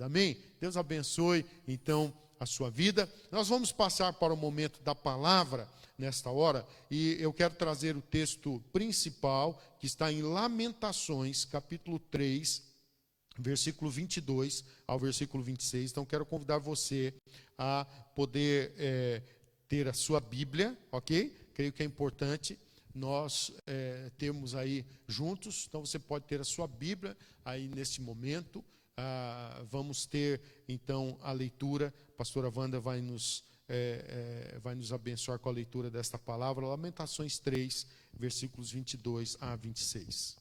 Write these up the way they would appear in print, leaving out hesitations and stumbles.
Amém? Deus abençoe, então, a sua vida. Nós vamos passar para o momento da palavra nesta hora, e eu quero trazer o texto principal, que está em Lamentações, capítulo 3, versículo 22 ao versículo 26. Então, quero convidar você a poder ter a sua Bíblia, ok? Creio que é importante nós termos aí juntos. Então, você pode ter a sua Bíblia aí neste momento. Vamos ter, então, a leitura. A pastora Wanda vai nos abençoar com a leitura desta palavra. Lamentações 3, versículos 22 a 26.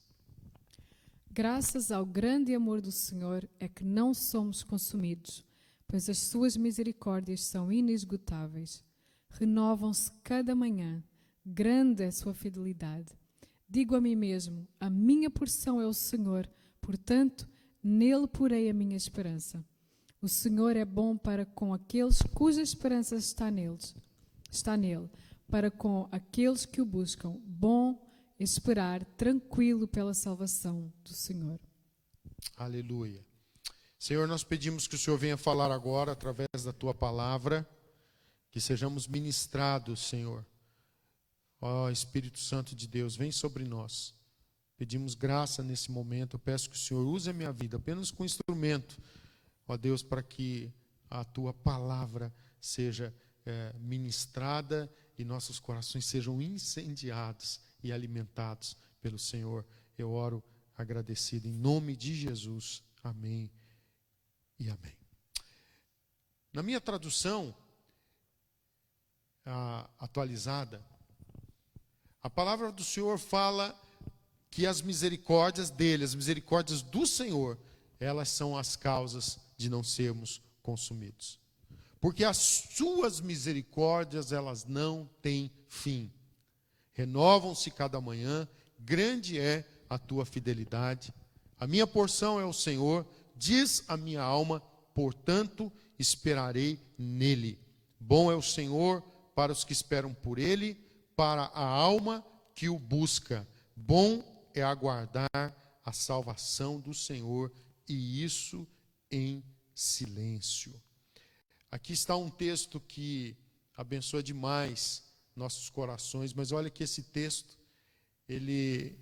Graças ao grande amor do Senhor é que não somos consumidos, pois as suas misericórdias são inesgotáveis. Renovam-se cada manhã, grande é a sua fidelidade. Digo a mim mesmo, a minha porção é o Senhor, portanto, nele porei a minha esperança. O Senhor é bom para com aqueles cuja esperança está nele, para com aqueles que o buscam. Bom esperar tranquilo pela salvação do Senhor. Aleluia. Senhor, nós pedimos que o Senhor venha falar agora através da tua palavra, que sejamos ministrados, Senhor. Ó Espírito Santo de Deus, vem sobre nós. Pedimos graça nesse momento. Eu peço que o Senhor use a minha vida apenas como instrumento, ó Deus, para que a tua palavra seja ministrada e nossos corações sejam incendiados e alimentados pelo Senhor. Eu oro agradecido em nome de Jesus. Amém e amém. Na minha tradução atualizada, a palavra do Senhor fala que as misericórdias dele, as misericórdias do Senhor, elas são as causas de não sermos consumidos. Porque as suas misericórdias, elas não têm fim. Renovam-se cada manhã, grande é a tua fidelidade. A minha porção é o Senhor, diz a minha alma, portanto esperarei nele. Bom é o Senhor para os que esperam por ele, para a alma que o busca. Bom é aguardar a salvação do Senhor, e isso em silêncio. Aqui está um texto que abençoa demais nossos corações, mas olha que esse texto, ele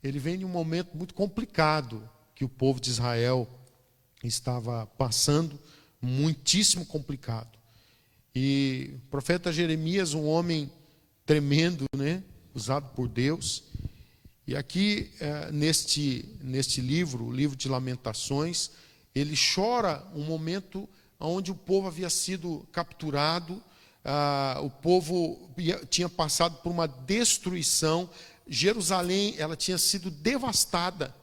vem de um momento muito complicado que o povo de Israel estava passando, muitíssimo complicado. E o profeta Jeremias, um homem tremendo, né, usado por Deus. E aqui, neste livro, o livro de Lamentações, ele chora um momento onde o povo havia sido capturado, o povo tinha passado por uma destruição, Jerusalém ela tinha sido devastada.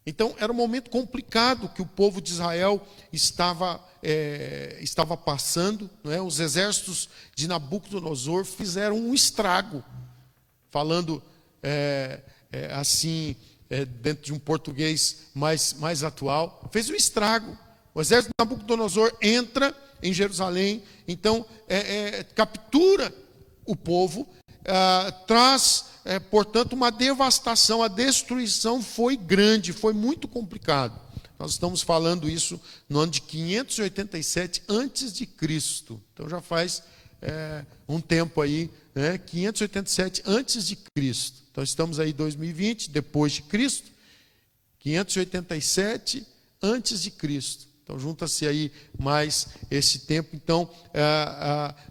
Então, era um momento complicado que o povo de Israel estava passando, não é? Os exércitos de Nabucodonosor fizeram um estrago, falando dentro de um português mais atual, fez um estrago. O exército de Nabucodonosor entra em Jerusalém, então captura o povo, traz, portanto, uma devastação. A destruição foi grande, foi muito complicado. Nós estamos falando isso no ano de 587 antes de Cristo. Então já faz um tempo aí, 587 antes de Cristo. Então estamos aí em 2020, depois de Cristo, 587 antes de Cristo. Então junta-se aí mais esse tempo. Então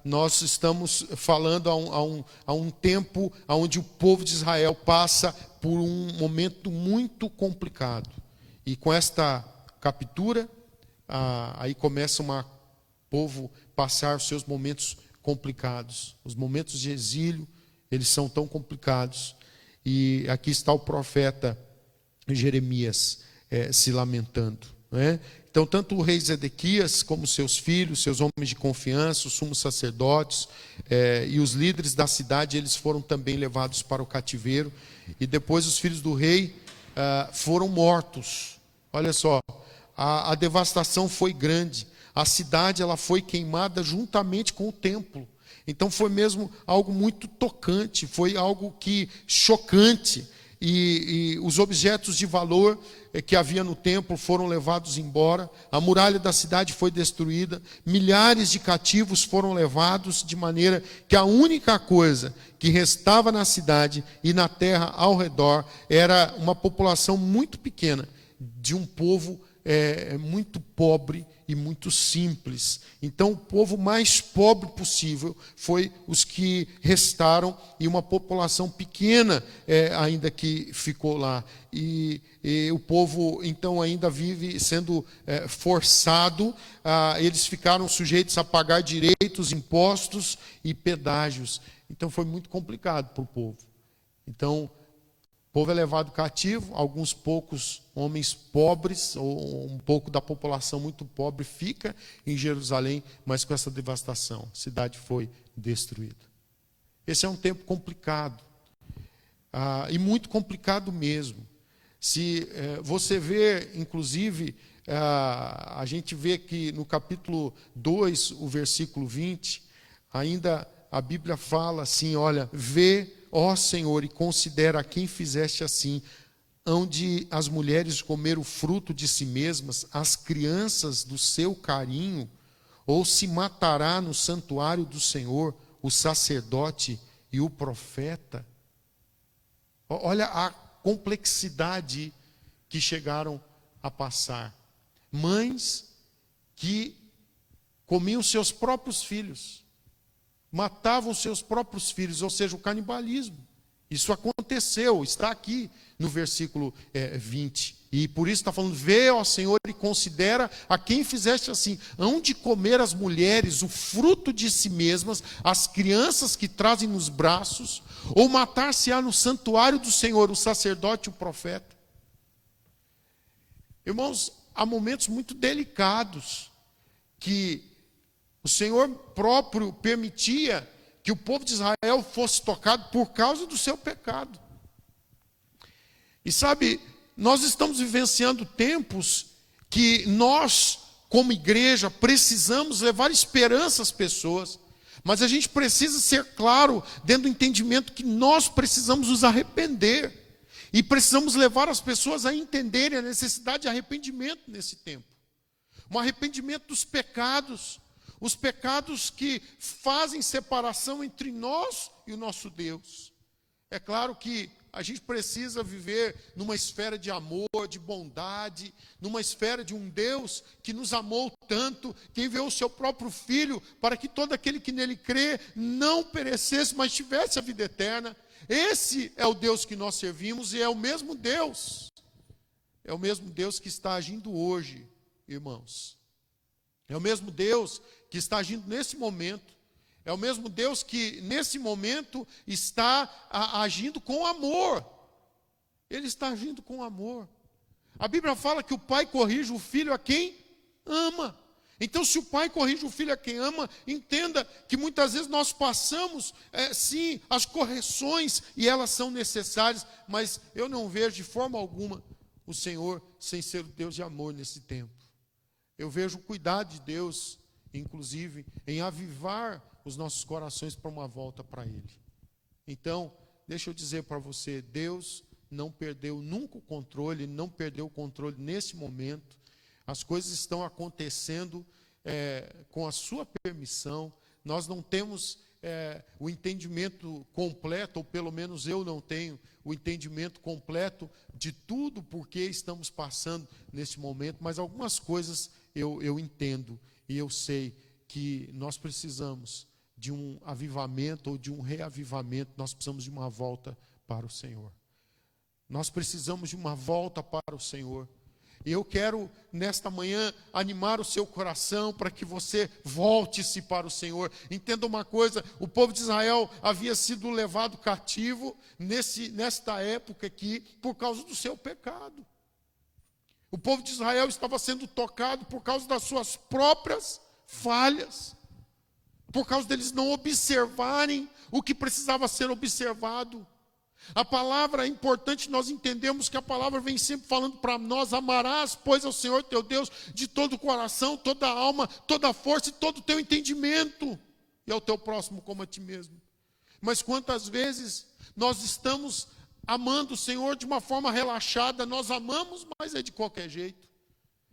nós estamos falando a um tempo onde o povo de Israel passa por um momento muito complicado. E com esta captura, aí começa o povo passar os seus momentos complicados. Os momentos de exílio, eles são tão complicados. E aqui está o profeta Jeremias se lamentando, não é? Então, tanto o rei Zedequias, como seus filhos, seus homens de confiança, os sumos sacerdotes e os líderes da cidade, eles foram também levados para o cativeiro. E depois os filhos do rei foram mortos. Olha só, a devastação foi grande. A cidade ela foi queimada juntamente com o templo. Então foi mesmo algo muito tocante, foi algo chocante. e os objetos de valor que havia no templo foram levados embora, a muralha da cidade foi destruída, milhares de cativos foram levados, de maneira que a única coisa que restava na cidade e na terra ao redor era uma população muito pequena, de um povo muito pobre e muito simples. Então, o povo mais pobre possível foi os que restaram, e uma população pequena ainda que ficou lá. E o povo, então, ainda vive sendo forçado, eles ficaram sujeitos a pagar direitos, impostos e pedágios. Então, foi muito complicado para o povo. Então, o povo é levado cativo, alguns poucos homens pobres, ou um pouco da população muito pobre, fica em Jerusalém, mas com essa devastação, a cidade foi destruída. Esse é um tempo complicado, e muito complicado mesmo. Se você vê, inclusive, a gente vê que no capítulo 2, o versículo 20, ainda a Bíblia fala assim, olha, vê, ó Senhor, e considera a quem fizeste assim, onde as mulheres comeram o fruto de si mesmas, as crianças do seu carinho, ou se matará no santuário do Senhor o sacerdote e o profeta? Olha a complexidade que chegaram a passar. Mães que comiam seus próprios filhos, matavam seus próprios filhos, ou seja, o canibalismo. Isso aconteceu, está aqui no versículo 20. E por isso está falando, vê, ó Senhor, e considera a quem fizeste assim, hão de comer as mulheres o fruto de si mesmas, as crianças que trazem nos braços, ou matar-se-á no santuário do Senhor o sacerdote e o profeta. Irmãos, há momentos muito delicados que o Senhor próprio permitia que o povo de Israel fosse tocado por causa do seu pecado. E sabe, nós estamos vivenciando tempos que nós, como igreja, precisamos levar esperança às pessoas, mas a gente precisa ser claro dentro do entendimento que nós precisamos nos arrepender, e precisamos levar as pessoas a entenderem a necessidade de arrependimento nesse tempo. Um arrependimento dos pecados, os pecados que fazem separação entre nós e o nosso Deus. É claro que a gente precisa viver numa esfera de amor, de bondade, numa esfera de um Deus que nos amou tanto, que enviou o seu próprio Filho para que todo aquele que nele crê não perecesse, mas tivesse a vida eterna. Esse é o Deus que nós servimos, e é o mesmo Deus. É o mesmo Deus que está agindo hoje, irmãos. É o mesmo Deus que está agindo nesse momento. É o mesmo Deus que, nesse momento, está agindo com amor. Ele está agindo com amor. A Bíblia fala que o pai corrige o filho a quem ama. Então, se o pai corrige o filho a quem ama, entenda que muitas vezes nós passamos, sim, as correções, e elas são necessárias, mas eu não vejo de forma alguma o Senhor sem ser o Deus de amor nesse tempo. Eu vejo o cuidado de Deus, inclusive, em avivar os nossos corações para uma volta para Ele. Então, deixa eu dizer para você, Deus não perdeu nunca o controle, não perdeu o controle nesse momento. As coisas estão acontecendo com a sua permissão. Nós não temos o entendimento completo, ou pelo menos eu não tenho o entendimento completo de tudo porque estamos passando nesse momento, mas algumas coisas eu entendo, e eu sei que nós precisamos de um avivamento ou de um reavivamento, nós precisamos de uma volta para o Senhor. Nós precisamos de uma volta para o Senhor. E eu quero, nesta manhã, animar o seu coração para que você volte-se para o Senhor. Entenda uma coisa, o povo de Israel havia sido levado cativo nesta época aqui por causa do seu pecado. O povo de Israel estava sendo tocado por causa das suas próprias falhas, por causa deles não observarem o que precisava ser observado. A palavra é importante, nós entendemos que a palavra vem sempre falando para nós: amarás, pois, ao Senhor teu Deus de todo o coração, toda a alma, toda a força e todo o teu entendimento, e ao teu próximo como a ti mesmo. Mas quantas vezes nós estamos amando o Senhor de uma forma relaxada. Nós amamos, mas é de qualquer jeito.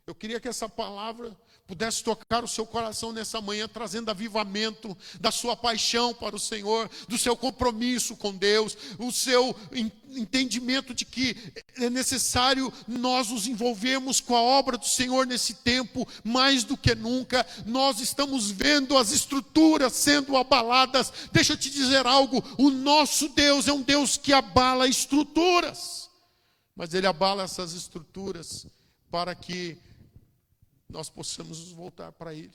Eu queria que essa palavra pudesse tocar o seu coração nessa manhã, trazendo avivamento da sua paixão para o Senhor, do seu compromisso com Deus, o seu entendimento de que é necessário nós nos envolvermos com a obra do Senhor nesse tempo, mais do que nunca. Nós estamos vendo as estruturas sendo abaladas. Deixa eu te dizer algo, o nosso Deus é um Deus que abala estruturas, mas Ele abala essas estruturas para que nós possamos nos voltar para Ele,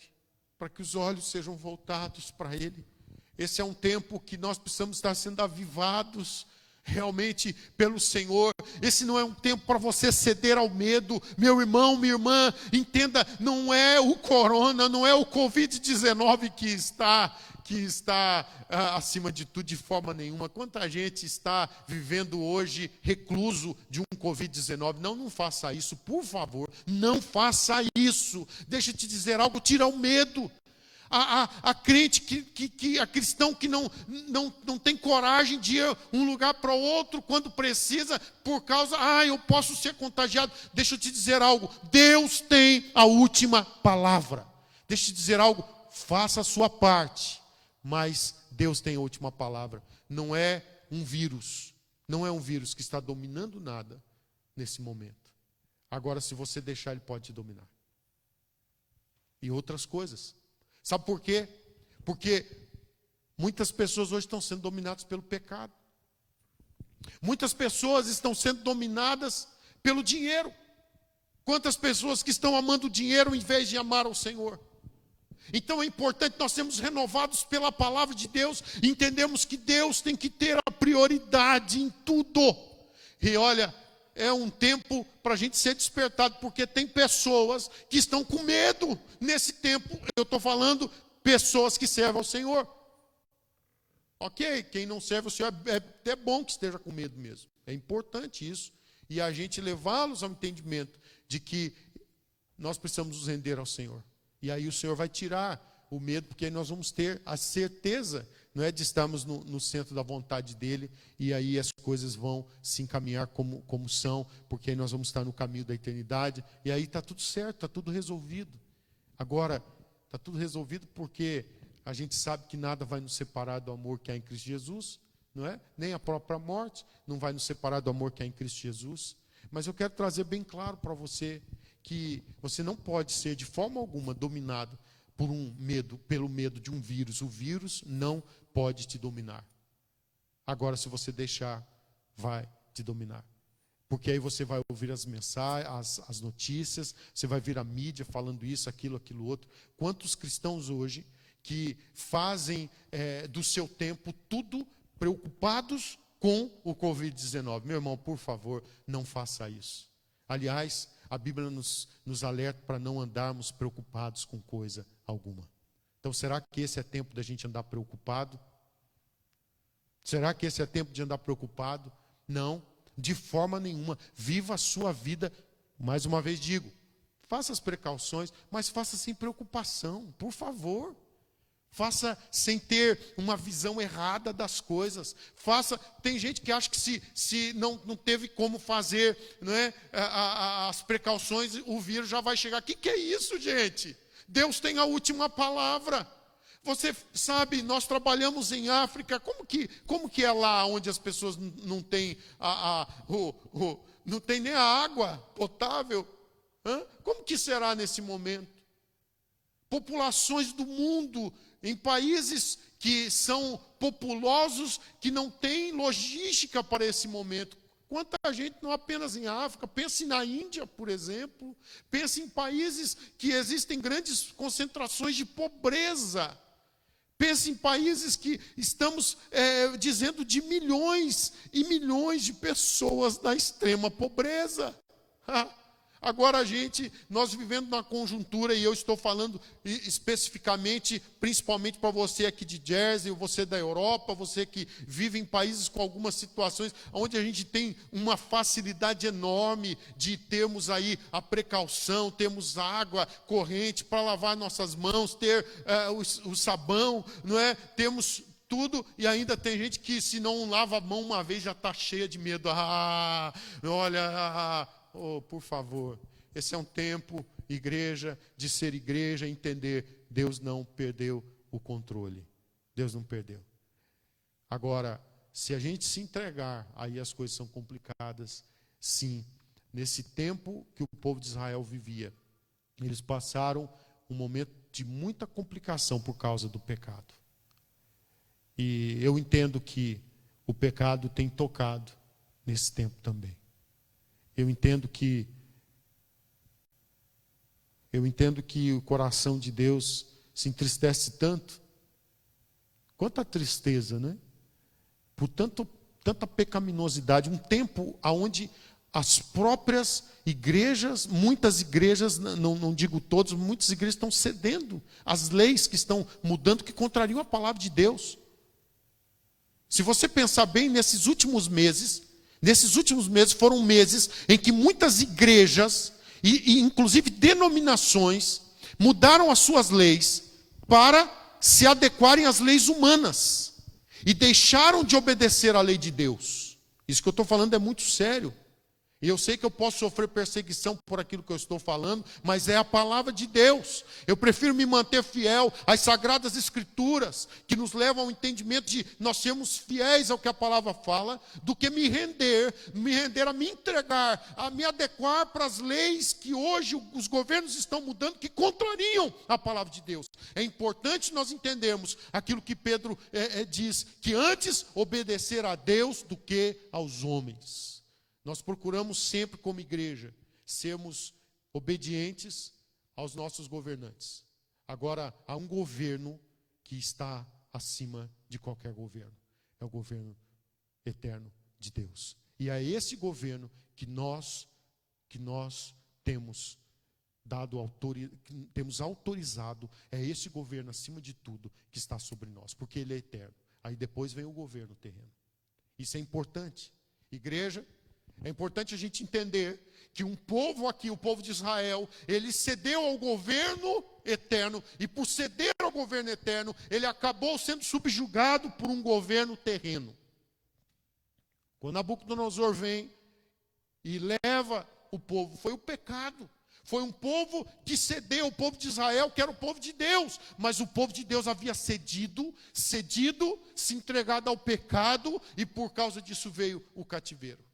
para que os olhos sejam voltados para Ele. Esse é um tempo que nós precisamos estar sendo avivados realmente pelo Senhor. Esse não é um tempo para você ceder ao medo. Meu irmão, minha irmã, entenda, não é o corona, não é o Covid-19 que está acima de tudo, de forma nenhuma. Quanta gente está vivendo hoje recluso de um Covid-19. Não faça isso, por favor. Não faça isso. Deixa eu te dizer algo, tira o medo. A crente, a cristão que não tem coragem de ir um lugar para o outro quando precisa, por causa, eu posso ser contagiado. Deixa eu te dizer algo, Deus tem a última palavra. Deixa eu te dizer algo, faça a sua parte, mas Deus tem a última palavra. Não é um vírus que está dominando nada nesse momento. Agora, se você deixar, ele pode te dominar. E outras coisas. Sabe por quê? Porque muitas pessoas hoje estão sendo dominadas pelo pecado. Muitas pessoas estão sendo dominadas pelo dinheiro. Quantas pessoas que estão amando o dinheiro em vez de amar ao Senhor? Então é importante nós sermos renovados pela palavra de Deus e entendemos que Deus tem que ter a prioridade em tudo. E olha, é um tempo para a gente ser despertado, porque tem pessoas que estão com medo nesse tempo. Eu estou falando pessoas que servem ao Senhor. Ok, quem não serve ao Senhor, é até bom que esteja com medo mesmo. É importante isso. E a gente levá-los ao entendimento de que nós precisamos nos render ao Senhor. E aí o Senhor vai tirar o medo, porque aí nós vamos ter a certeza, não é, de estarmos no centro da vontade dEle, e aí as coisas vão se encaminhar como são, porque aí nós vamos estar no caminho da eternidade, e aí está tudo certo, está tudo resolvido. Agora, está tudo resolvido porque a gente sabe que nada vai nos separar do amor que há em Cristo Jesus, não é? Nem a própria morte não vai nos separar do amor que há em Cristo Jesus. Mas eu quero trazer bem claro para você que você não pode ser de forma alguma dominado pelo medo de um vírus. O vírus não pode te dominar. Agora, se você deixar, vai te dominar. Porque aí você vai ouvir as mensagens, as notícias, você vai ver a mídia falando isso, aquilo, outro. Quantos cristãos hoje que fazem do seu tempo tudo preocupados com o Covid-19? Meu irmão, por favor, não faça isso. Aliás, a Bíblia nos alerta para não andarmos preocupados com coisa alguma. Então, será que esse é tempo da gente andar preocupado? Será que esse é tempo de andar preocupado? Não, de forma nenhuma. Viva a sua vida, mais uma vez digo, faça as precauções, mas faça sem preocupação, por favor. Faça sem ter uma visão errada das coisas. Tem gente que acha que se não teve como fazer, não é, as precauções, o vírus já vai chegar. O que é isso, gente? Deus tem a última palavra. Você sabe, nós trabalhamos em África. Como que é lá onde as pessoas não têm não tem nem a água potável? Como que será nesse momento? Populações do mundo em países que são populosos, que não têm logística para esse momento. Quanta gente, não apenas em África, pense na Índia, por exemplo, pense em países que existem grandes concentrações de pobreza. Pense em países que estamos dizendo de milhões e milhões de pessoas na extrema pobreza. Agora nós vivendo na conjuntura, e eu estou falando especificamente, principalmente para você aqui de Jersey, você da Europa, você que vive em países com algumas situações, onde a gente tem uma facilidade enorme de termos aí a precaução, termos água corrente para lavar nossas mãos, ter o sabão, não é? Temos tudo, e ainda tem gente que se não lava a mão uma vez já está cheia de medo. Por favor, esse é um tempo, igreja, de ser igreja, entender, Deus não perdeu o controle. Deus não perdeu. Agora, se a gente se entregar, aí as coisas são complicadas. Sim, nesse tempo que o povo de Israel vivia, eles passaram um momento de muita complicação por causa do pecado. E eu entendo que o pecado tem tocado nesse tempo também. Eu entendo que o coração de Deus se entristece tanto. Quanta tristeza, né? Por tanta pecaminosidade. Um tempo onde as próprias igrejas, muitas igrejas, não digo todos, muitas igrejas estão cedendo às leis que estão mudando, que contrariam a palavra de Deus. Se você pensar bem, nesses últimos meses foram meses em que muitas igrejas, e inclusive denominações, mudaram as suas leis para se adequarem às leis humanas. E deixaram de obedecer à lei de Deus. Isso que eu estou falando é muito sério. E eu sei que eu posso sofrer perseguição por aquilo que eu estou falando, mas é a palavra de Deus. Eu prefiro me manter fiel às sagradas escrituras, que nos levam ao entendimento de nós sermos fiéis ao que a palavra fala, do que me render a me entregar, a me adequar para as leis que hoje os governos estão mudando, que contrariam a palavra de Deus. É importante nós entendermos aquilo que Pedro diz, que antes obedecer a Deus do que aos homens. Nós procuramos sempre, como igreja, sermos obedientes aos nossos governantes. Agora, há um governo que está acima de qualquer governo. É o governo eterno de Deus. E é esse governo que nós temos temos autorizado, é esse governo acima de tudo que está sobre nós, porque ele é eterno. Aí depois vem o governo terreno. Isso é importante. Igreja, é importante a gente entender que um povo aqui, o povo de Israel, ele cedeu ao governo eterno, e por ceder ao governo eterno, ele acabou sendo subjugado por um governo terreno. Quando Nabucodonosor vem e leva o povo, foi o pecado. Foi um povo que cedeu, o povo de Israel, que era o povo de Deus. Mas o povo de Deus havia cedido, se entregado ao pecado, e por causa disso veio o cativeiro.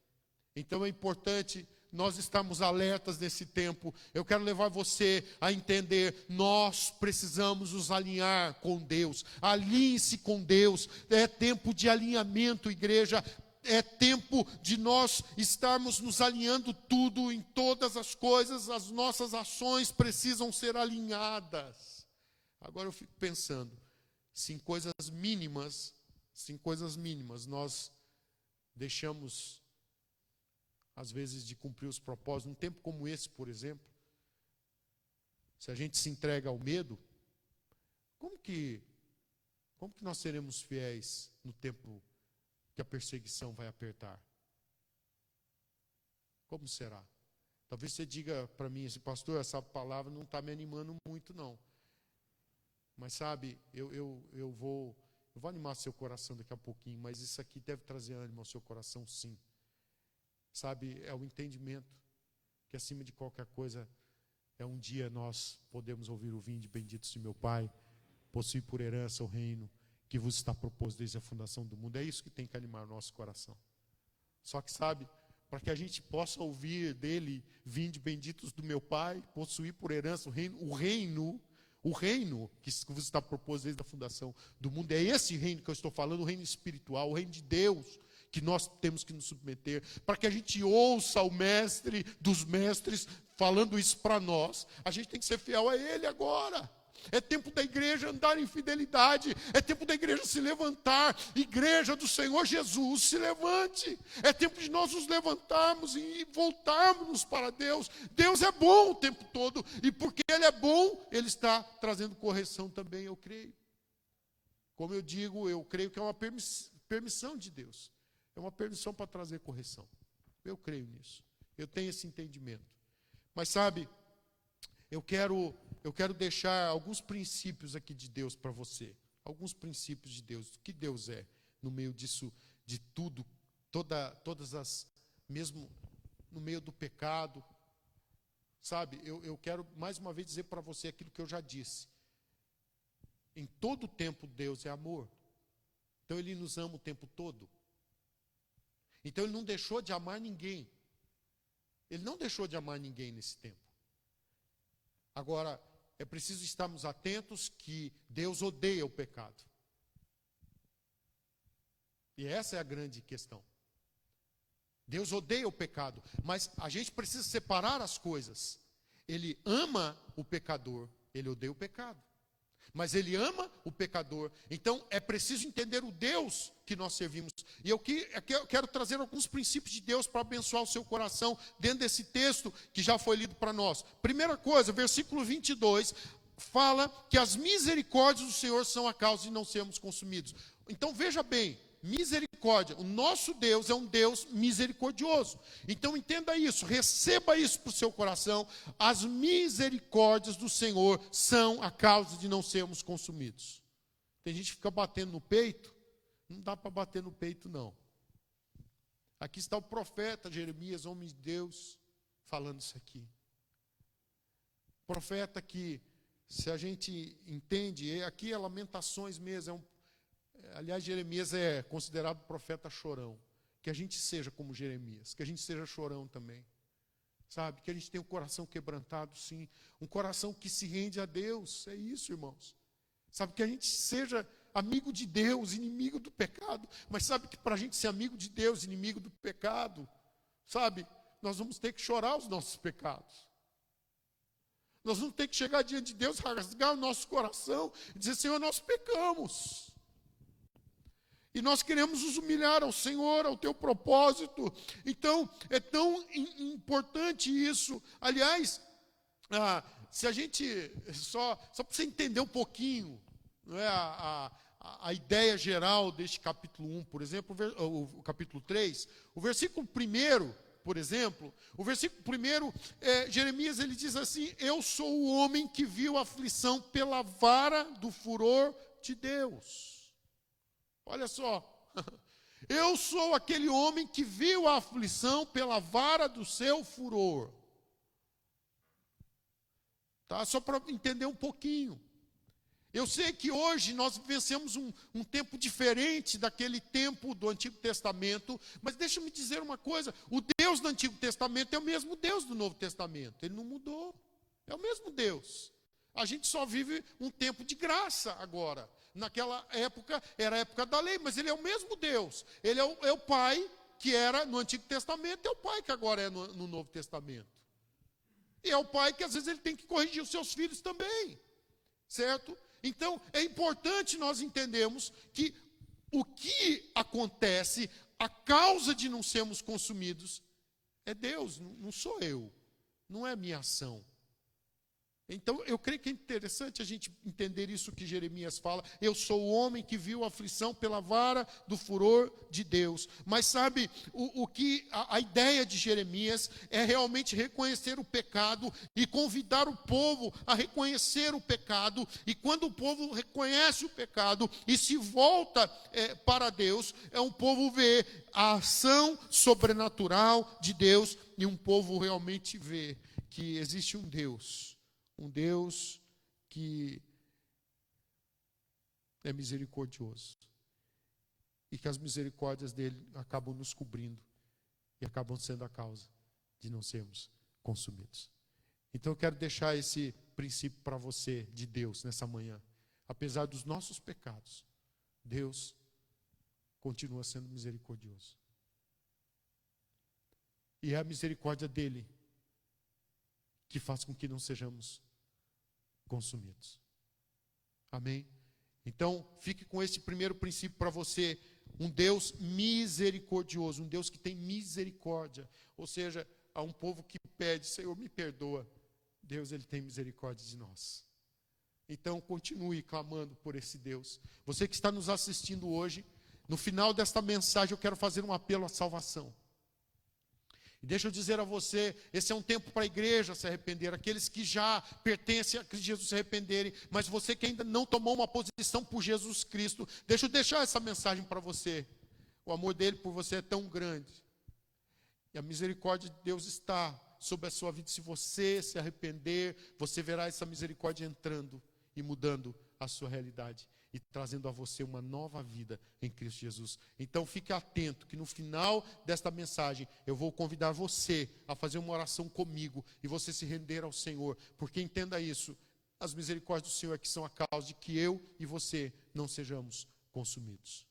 Então é importante nós estarmos alertas nesse tempo. Eu quero levar você a entender, nós precisamos nos alinhar com Deus. Alinhe-se com Deus. É tempo de alinhamento, igreja. É tempo de nós estarmos nos alinhando tudo, em todas as coisas. As nossas ações precisam ser alinhadas. Agora eu fico pensando, se em coisas mínimas nós deixamos às vezes de cumprir os propósitos, num tempo como esse, por exemplo, se a gente se entrega ao medo, como que nós seremos fiéis no tempo que a perseguição vai apertar? Como será? Talvez você diga para mim, pastor, essa palavra não está me animando muito, não. Mas sabe, eu vou animar seu coração daqui a pouquinho, mas isso aqui deve trazer ânimo ao seu coração, sim. Sabe, é o entendimento que acima de qualquer coisa é um dia nós podemos ouvir o vinde benditos de meu Pai, possuir por herança o reino que vos está proposto desde a fundação do mundo. É isso que tem que animar o nosso coração. Só que sabe, para que a gente possa ouvir dele, vinde benditos do meu Pai, possuir por herança o reino que vos está proposto desde a fundação do mundo. É esse reino que eu estou falando, o reino espiritual, o reino de Deus, que nós temos que nos submeter, para que a gente ouça o mestre dos mestres falando isso para nós. A gente tem que ser fiel a ele agora. É tempo da igreja andar em fidelidade, é tempo da igreja se levantar. Igreja do Senhor Jesus, se levante. É tempo de nós nos levantarmos e voltarmos para Deus. Deus é bom o tempo todo, e porque Ele é bom, Ele está trazendo correção também, eu creio. Como eu digo, eu creio que é uma permissão de Deus. É uma permissão para trazer correção. Eu creio nisso. Eu tenho esse entendimento. Mas sabe, eu quero deixar alguns princípios aqui de Deus para você. alguns princípios de Deus, o que Deus é, no meio disso, de tudo, todas as, mesmo no meio do pecado. Sabe, eu quero mais uma vez dizer para você aquilo que eu já disse. Em todo tempo Deus é amor. Então Ele nos ama o tempo todo. Então Ele não deixou de amar ninguém. Ele não deixou de amar ninguém nesse tempo. Agora, é preciso estarmos atentos que Deus odeia o pecado. E essa é a grande questão. Deus odeia o pecado, mas a gente precisa separar as coisas. Ele ama o pecador, Ele odeia o pecado. Mas Ele ama o pecador. Então é preciso entender o Deus que nós servimos. E eu quero trazer alguns princípios de Deus para abençoar o seu coração dentro desse texto que já foi lido para nós. Primeira coisa, versículo 22, fala que as misericórdias do Senhor são a causa de não sermos consumidos. Então veja bem, misericórdia, o nosso Deus é um Deus misericordioso. Então entenda isso, receba isso para o seu coração. As misericórdias do Senhor são a causa de não sermos consumidos. Tem gente que fica batendo no peito, não dá para bater no peito não. Aqui está o profeta Jeremias, homem de Deus, falando isso aqui. Profeta que, se a gente entende, aqui é Lamentações mesmo, aliás, Jeremias é considerado profeta chorão. Que a gente seja como Jeremias, que a gente seja chorão também. Sabe, que a gente tenha um coração quebrantado, sim. Um coração que se rende a Deus, é isso, irmãos. Sabe, que a gente seja amigo de Deus, inimigo do pecado. Mas sabe que para a gente ser amigo de Deus, inimigo do pecado, sabe, nós vamos ter que chorar os nossos pecados. Nós vamos ter que chegar diante de Deus, rasgar o nosso coração e dizer, Senhor, nós pecamos. E nós queremos nos humilhar ao Senhor, ao teu propósito. Então, é tão importante isso. Aliás, se a gente, só para você entender um pouquinho, não é, a ideia geral deste capítulo 1, por exemplo, o capítulo 3, o versículo 1, por exemplo, o versículo 1, Jeremias ele diz assim, eu sou o homem que viu a aflição pela vara do furor de Deus. Olha só, eu sou aquele homem que viu a aflição pela vara do seu furor. Tá? Só para entender um pouquinho. Eu sei que hoje nós vivenciamos um tempo diferente daquele tempo do Antigo Testamento, mas deixa-me dizer uma coisa, o Deus do Antigo Testamento é o mesmo Deus do Novo Testamento, ele não mudou, é o mesmo Deus. A gente só vive um tempo de graça agora. Naquela época, era a época da lei, mas ele é o mesmo Deus. Ele é o Pai que era no Antigo Testamento, é o Pai que agora é no Novo Testamento. E é o Pai que às vezes ele tem que corrigir os seus filhos também. Certo? Então, é importante nós entendermos que o que acontece, a causa de não sermos consumidos, é Deus, não sou eu, não é minha ação. Então, eu creio que é interessante a gente entender isso que Jeremias fala. Eu sou o homem que viu a aflição pela vara do furor de Deus. Mas sabe, a ideia de Jeremias é realmente reconhecer o pecado e convidar o povo a reconhecer o pecado. E quando o povo reconhece o pecado e se volta para Deus, um povo vê a ação sobrenatural de Deus e um povo realmente vê que existe um Deus que é misericordioso e que as misericórdias dele acabam nos cobrindo e acabam sendo a causa de não sermos consumidos. Então eu quero deixar esse princípio para você de Deus nessa manhã. Apesar dos nossos pecados, Deus continua sendo misericordioso. E é a misericórdia dele que faz com que não sejamos consumidos. Amém? Então, fique com esse primeiro princípio para você. Um Deus misericordioso, um Deus que tem misericórdia. Ou seja, há um povo que pede, Senhor, me perdoa. Deus, ele tem misericórdia de nós. Então, continue clamando por esse Deus. Você que está nos assistindo hoje, no final desta mensagem, eu quero fazer um apelo à salvação. E deixa eu dizer a você, esse é um tempo para a igreja se arrepender, aqueles que já pertencem a Cristo Jesus se arrependerem, mas você que ainda não tomou uma posição por Jesus Cristo, deixa eu deixar essa mensagem para você. O amor dele por você é tão grande. E a misericórdia de Deus está sobre a sua vida. Se você se arrepender, você verá essa misericórdia entrando e mudando a sua realidade e trazendo a você uma nova vida em Cristo Jesus. Então fique atento que no final desta mensagem eu vou convidar você a fazer uma oração comigo e você se render ao Senhor, porque entenda isso, as misericórdias do Senhor é que são a causa de que eu e você não sejamos consumidos.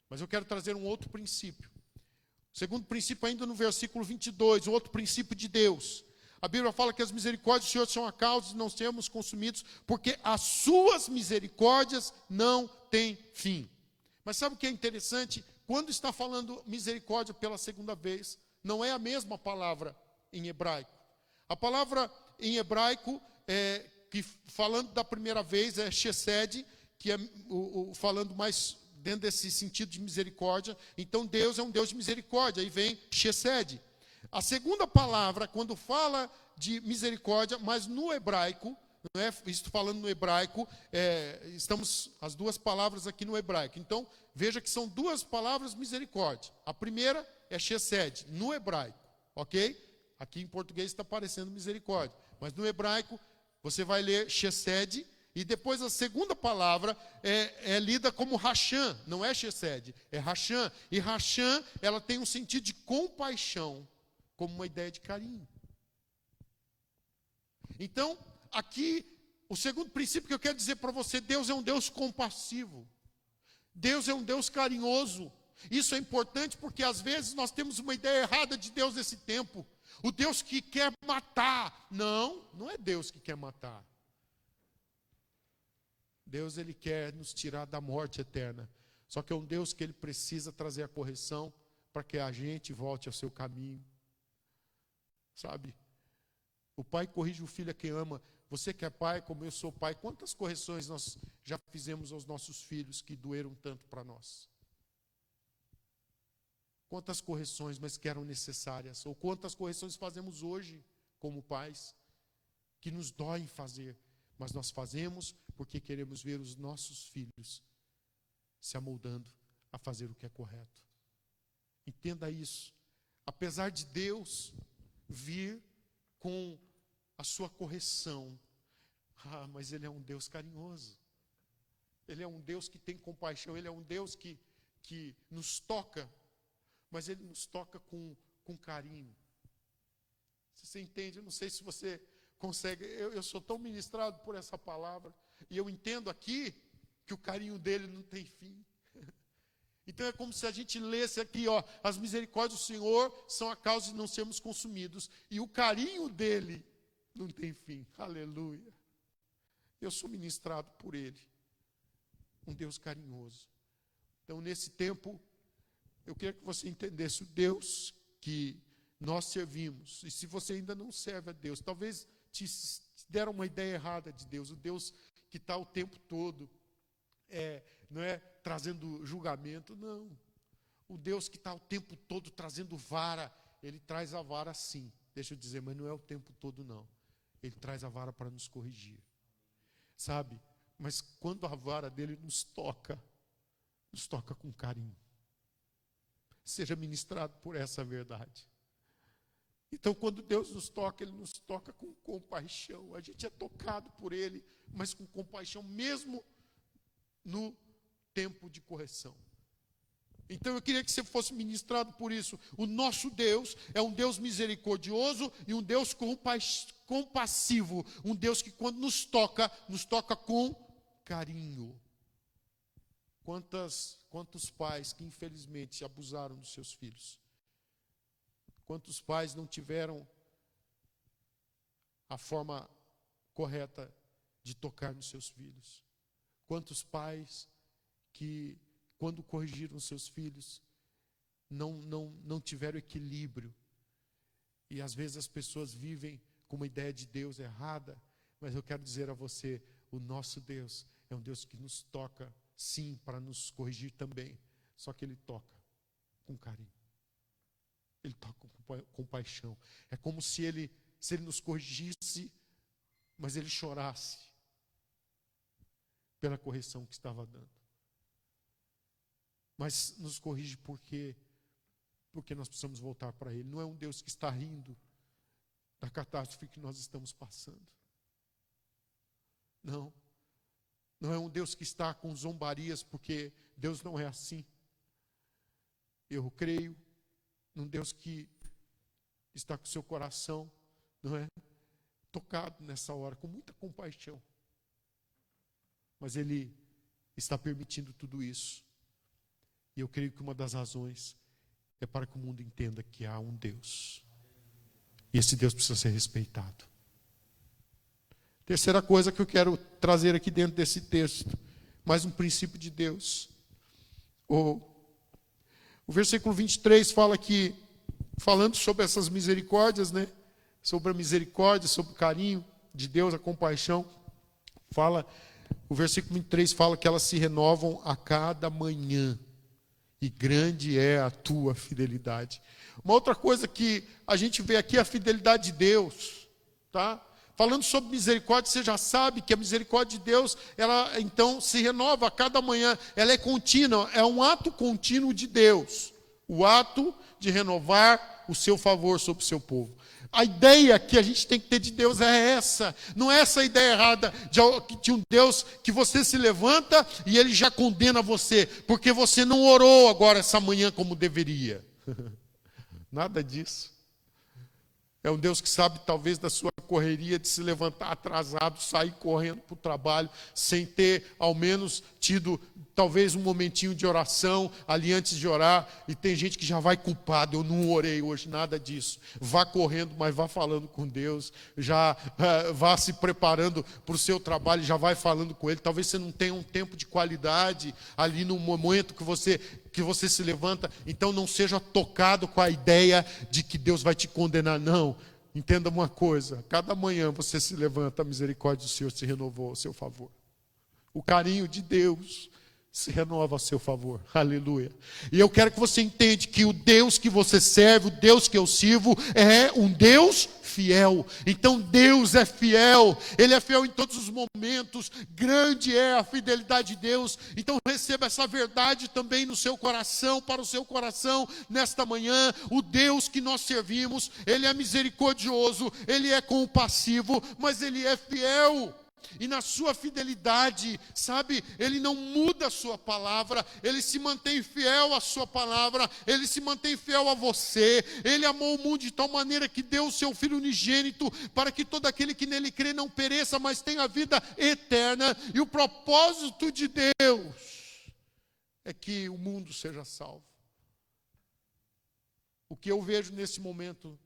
Mas eu quero trazer um outro princípio. O segundo princípio ainda no versículo 22, o outro princípio de Deus. A Bíblia fala que as misericórdias do Senhor são a causa de não sermos consumidos, porque as suas misericórdias não têm fim. Mas sabe o que é interessante? Quando está falando misericórdia pela segunda vez, não é a mesma palavra em hebraico. A palavra em hebraico, que falando da primeira vez, é chesed, que é falando mais dentro desse sentido de misericórdia. Então Deus é um Deus de misericórdia, aí vem chesed. A segunda palavra, quando fala de misericórdia, mas no hebraico, não é isso falando no hebraico, estamos as duas palavras aqui no hebraico. Então, veja que são duas palavras misericórdia. A primeira é chesed, no hebraico, ok? Aqui em português está aparecendo misericórdia, mas no hebraico você vai ler chesed, e depois a segunda palavra é lida como racham, não é chesed, é racham. E racham, ela tem um sentido de compaixão, como uma ideia de carinho. Então, aqui, o segundo princípio que eu quero dizer para você, Deus é um Deus compassivo. Deus é um Deus carinhoso. Isso é importante porque às vezes nós temos uma ideia errada de Deus nesse tempo. O Deus que quer matar. Não, não é Deus que quer matar. Deus, ele quer nos tirar da morte eterna. Só que é um Deus que ele precisa trazer a correção para que a gente volte ao seu caminho. Sabe? O pai corrige o filho a quem ama. Você que é pai, como eu sou pai, quantas correções nós já fizemos aos nossos filhos que doeram tanto para nós? Quantas correções, mas que eram necessárias? Ou quantas correções fazemos hoje como pais, que nos doem fazer, mas nós fazemos porque queremos ver os nossos filhos se amoldando a fazer o que é correto. Entenda isso. Apesar de Deus vir com a sua correção, mas Ele é um Deus carinhoso. Ele é um Deus que tem compaixão. Ele é um Deus que nos toca, mas Ele nos toca com carinho. Você entende? Eu não sei se você consegue. Eu sou tão ministrado por essa palavra, e eu entendo aqui que o carinho dele não tem fim. Então é como se a gente lesse aqui, as misericórdias do Senhor são a causa de não sermos consumidos, e o carinho dele não tem fim. Aleluia. Eu sou ministrado por ele, um Deus carinhoso. Então nesse tempo, eu queria que você entendesse o Deus que nós servimos. E se você ainda não serve a Deus, talvez te deram uma ideia errada de Deus, o Deus que está o tempo todo, não é trazendo julgamento, não. O Deus que está o tempo todo trazendo vara, Ele traz a vara sim, deixa eu dizer, mas não é o tempo todo não. Ele traz a vara para nos corrigir, sabe? Mas quando a vara dele nos toca com carinho. Seja ministrado por essa verdade. Então, quando Deus nos toca, Ele nos toca com compaixão. A gente é tocado por Ele, mas com compaixão, mesmo no tempo de correção. Então, eu queria que você fosse ministrado por isso. O nosso Deus é um Deus misericordioso e um Deus compassivo. Um Deus que, quando nos toca com carinho. Quantos pais que, infelizmente, abusaram dos seus filhos? Quantos pais não tiveram a forma correta de tocar nos seus filhos? Quantos pais que, quando corrigiram seus filhos, não tiveram equilíbrio? E às vezes as pessoas vivem com uma ideia de Deus errada, mas eu quero dizer a você, o nosso Deus é um Deus que nos toca, sim, para nos corrigir também, só que Ele toca com carinho. Ele está com compaixão. É como se ele nos corrigisse, mas ele chorasse pela correção que estava dando. Mas nos corrige porque nós precisamos voltar para Ele. Não é um Deus que está rindo da catástrofe que nós estamos passando. Não. Não é um Deus que está com zombarias, porque Deus não é assim. Eu creio num Deus que está com o seu coração, não é? Tocado nessa hora, com muita compaixão. Mas Ele está permitindo tudo isso. E eu creio que uma das razões é para que o mundo entenda que há um Deus. E esse Deus precisa ser respeitado. Terceira coisa que eu quero trazer aqui dentro desse texto, mais um princípio de Deus. O versículo 23 fala que, falando sobre essas misericórdias, né? Sobre a misericórdia, sobre o carinho de Deus, a compaixão, o versículo 23 fala que elas se renovam a cada manhã. E grande é a tua fidelidade. Uma outra coisa que a gente vê aqui é a fidelidade de Deus, tá? Falando sobre misericórdia, você já sabe que a misericórdia de Deus, ela então se renova a cada manhã, ela é contínua, é um ato contínuo de Deus, o ato de renovar o seu favor sobre o seu povo. A ideia que a gente tem que ter de Deus é essa, não é essa ideia errada de um Deus que você se levanta e Ele já condena você, porque você não orou agora essa manhã como deveria. Nada disso. É um Deus que sabe talvez da sua correria de se levantar atrasado, sair correndo para o trabalho, sem ter ao menos tido talvez um momentinho de oração ali antes de orar. E tem gente que já vai culpado, eu não orei hoje, nada disso. Vá correndo, mas vá falando com Deus, já vá se preparando para o seu trabalho, já vai falando com Ele. Talvez você não tenha um tempo de qualidade ali no momento que você se levanta, então não seja tocado com a ideia de que Deus vai te condenar, não. Entenda uma coisa, cada manhã você se levanta, a misericórdia do Senhor se renovou ao seu favor. O carinho de Deus se renova a seu favor, aleluia. E eu quero que você entenda que o Deus que você serve, o Deus que eu sirvo, é um Deus fiel. Então Deus é fiel, Ele é fiel em todos os momentos, grande é a fidelidade de Deus. Então receba essa verdade também no seu coração, para o seu coração, nesta manhã. O Deus que nós servimos, Ele é misericordioso, Ele é compassivo, mas Ele é fiel. E na sua fidelidade, sabe, Ele não muda a sua palavra, Ele se mantém fiel à sua palavra, Ele se mantém fiel a você. Ele amou o mundo de tal maneira que deu o seu Filho unigênito, para que todo aquele que nele crê não pereça, mas tenha vida eterna. E o propósito de Deus é que o mundo seja salvo. O que eu vejo nesse momento,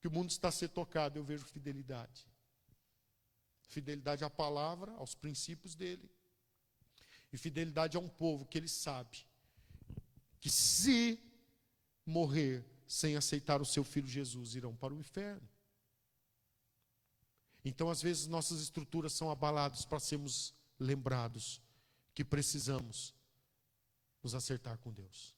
que o mundo está a ser tocado, eu vejo fidelidade. Fidelidade à palavra, aos princípios dele. E fidelidade a um povo que ele sabe que se morrer sem aceitar o seu Filho Jesus, irão para o inferno. Então, às vezes, nossas estruturas são abaladas para sermos lembrados que precisamos nos acertar com Deus.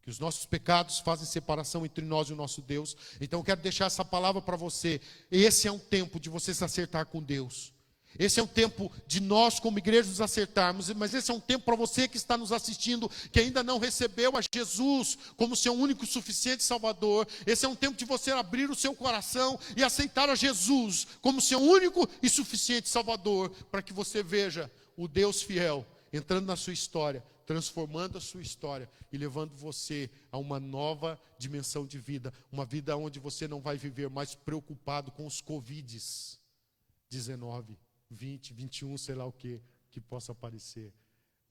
Que os nossos pecados fazem separação entre nós e o nosso Deus. Então eu quero deixar essa palavra para você. Esse é um tempo de você se acertar com Deus. Esse é um tempo de nós como igreja nos acertarmos. Mas esse é um tempo para você que está nos assistindo, que ainda não recebeu a Jesus como seu único e suficiente Salvador. Esse é um tempo de você abrir o seu coração e aceitar a Jesus como seu único e suficiente Salvador, para que você veja o Deus fiel entrando na sua história, transformando a sua história e levando você a uma nova dimensão de vida. Uma vida onde você não vai viver mais preocupado com os Covid-19, 20, 21, sei lá o que possa aparecer.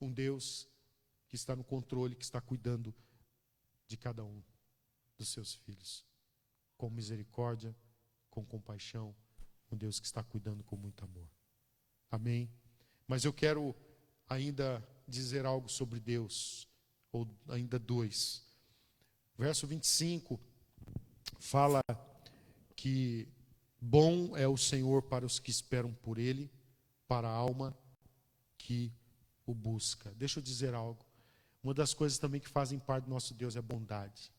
Um Deus que está no controle, que está cuidando de cada um dos seus filhos. Com misericórdia, com compaixão. Um Deus que está cuidando com muito amor. Amém? Mas eu quero ainda dizer algo sobre Deus, ou ainda dois. Verso 25 fala que bom é o Senhor para os que esperam por Ele, para a alma que o busca. Deixa eu dizer algo. Uma das coisas também que fazem parte do nosso Deus é bondade.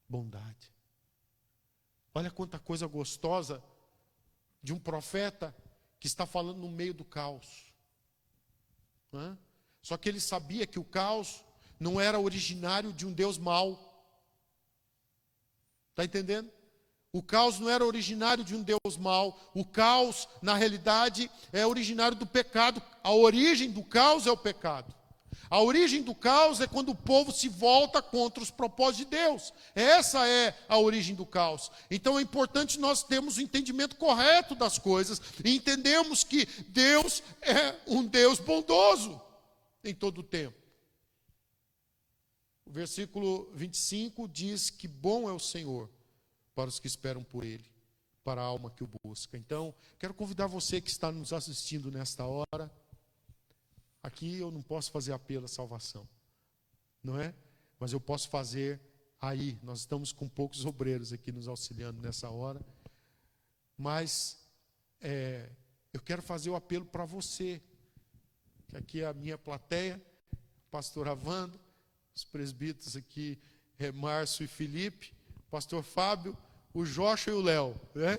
Bondade. Olha quanta coisa gostosa de um profeta que está falando no meio do caos. Não é? Só que ele sabia que o caos não era originário de um Deus mau. Está entendendo? O caos não era originário de um Deus mau. O caos, na realidade, é originário do pecado. A origem do caos é o pecado. A origem do caos é quando o povo se volta contra os propósitos de Deus. Essa é a origem do caos. Então é importante nós termos o entendimento correto das coisas e entendermos que Deus é um Deus bondoso em todo o tempo. O versículo 25 diz que bom é o Senhor para os que esperam por Ele, para a alma que o busca. Então, quero convidar você que está nos assistindo nesta hora. Aqui eu não posso fazer apelo à salvação, não é? Mas eu posso fazer aí. Nós estamos com poucos obreiros aqui nos auxiliando nessa hora. Mas eu quero fazer o apelo para você, que aqui é a minha plateia, pastor Avando, os presbíteros aqui, Márcio e Felipe, pastor Fábio, o Joshua e o Léo, né?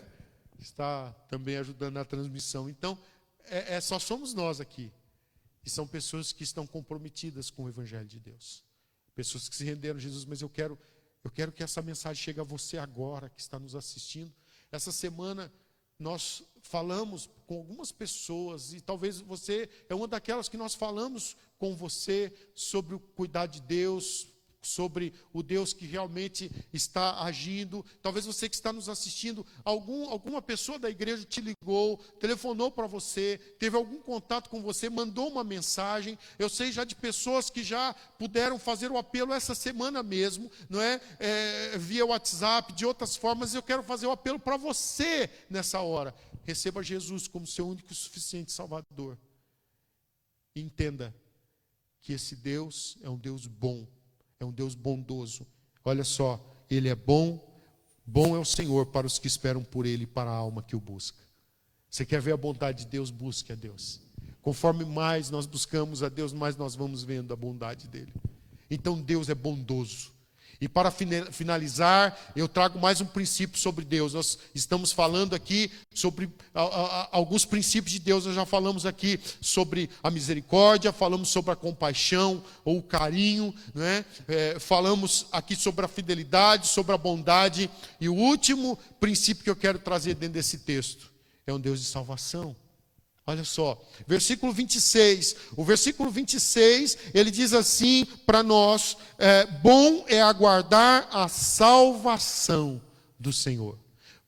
Está também ajudando na transmissão. Então, só somos nós aqui. E são pessoas que estão comprometidas com o Evangelho de Deus. Pessoas que se renderam a Jesus, mas eu quero que essa mensagem chegue a você agora, que está nos assistindo. Essa semana nós falamos com algumas pessoas, e talvez você é uma daquelas que nós falamos com você sobre o cuidado de Deus, sobre o Deus que realmente está agindo. Talvez você que está nos assistindo, alguma pessoa da igreja te ligou, telefonou para você, teve algum contato com você, mandou uma mensagem. Eu sei já de pessoas que já puderam fazer o apelo essa semana mesmo, não é? Via WhatsApp, de outras formas. Eu quero fazer o apelo para você nessa hora. Receba Jesus como seu único e suficiente Salvador. E entenda que esse Deus é um Deus bom. É um Deus bondoso. Olha só, Ele é bom, bom é o Senhor para os que esperam por Ele e para a alma que o busca. Você quer ver a bondade de Deus? Busque a Deus. Conforme mais nós buscamos a Deus, mais nós vamos vendo a bondade dEle. Então Deus é bondoso. E para finalizar, eu trago mais um princípio sobre Deus. Nós estamos falando aqui sobre alguns princípios de Deus. Nós já falamos aqui sobre a misericórdia, falamos sobre a compaixão ou o carinho, né? Falamos aqui sobre a fidelidade, sobre a bondade. E o último princípio que eu quero trazer dentro desse texto é um Deus de salvação. Olha só, versículo 26. O versículo 26, ele diz assim para nós: bom é aguardar a salvação do Senhor.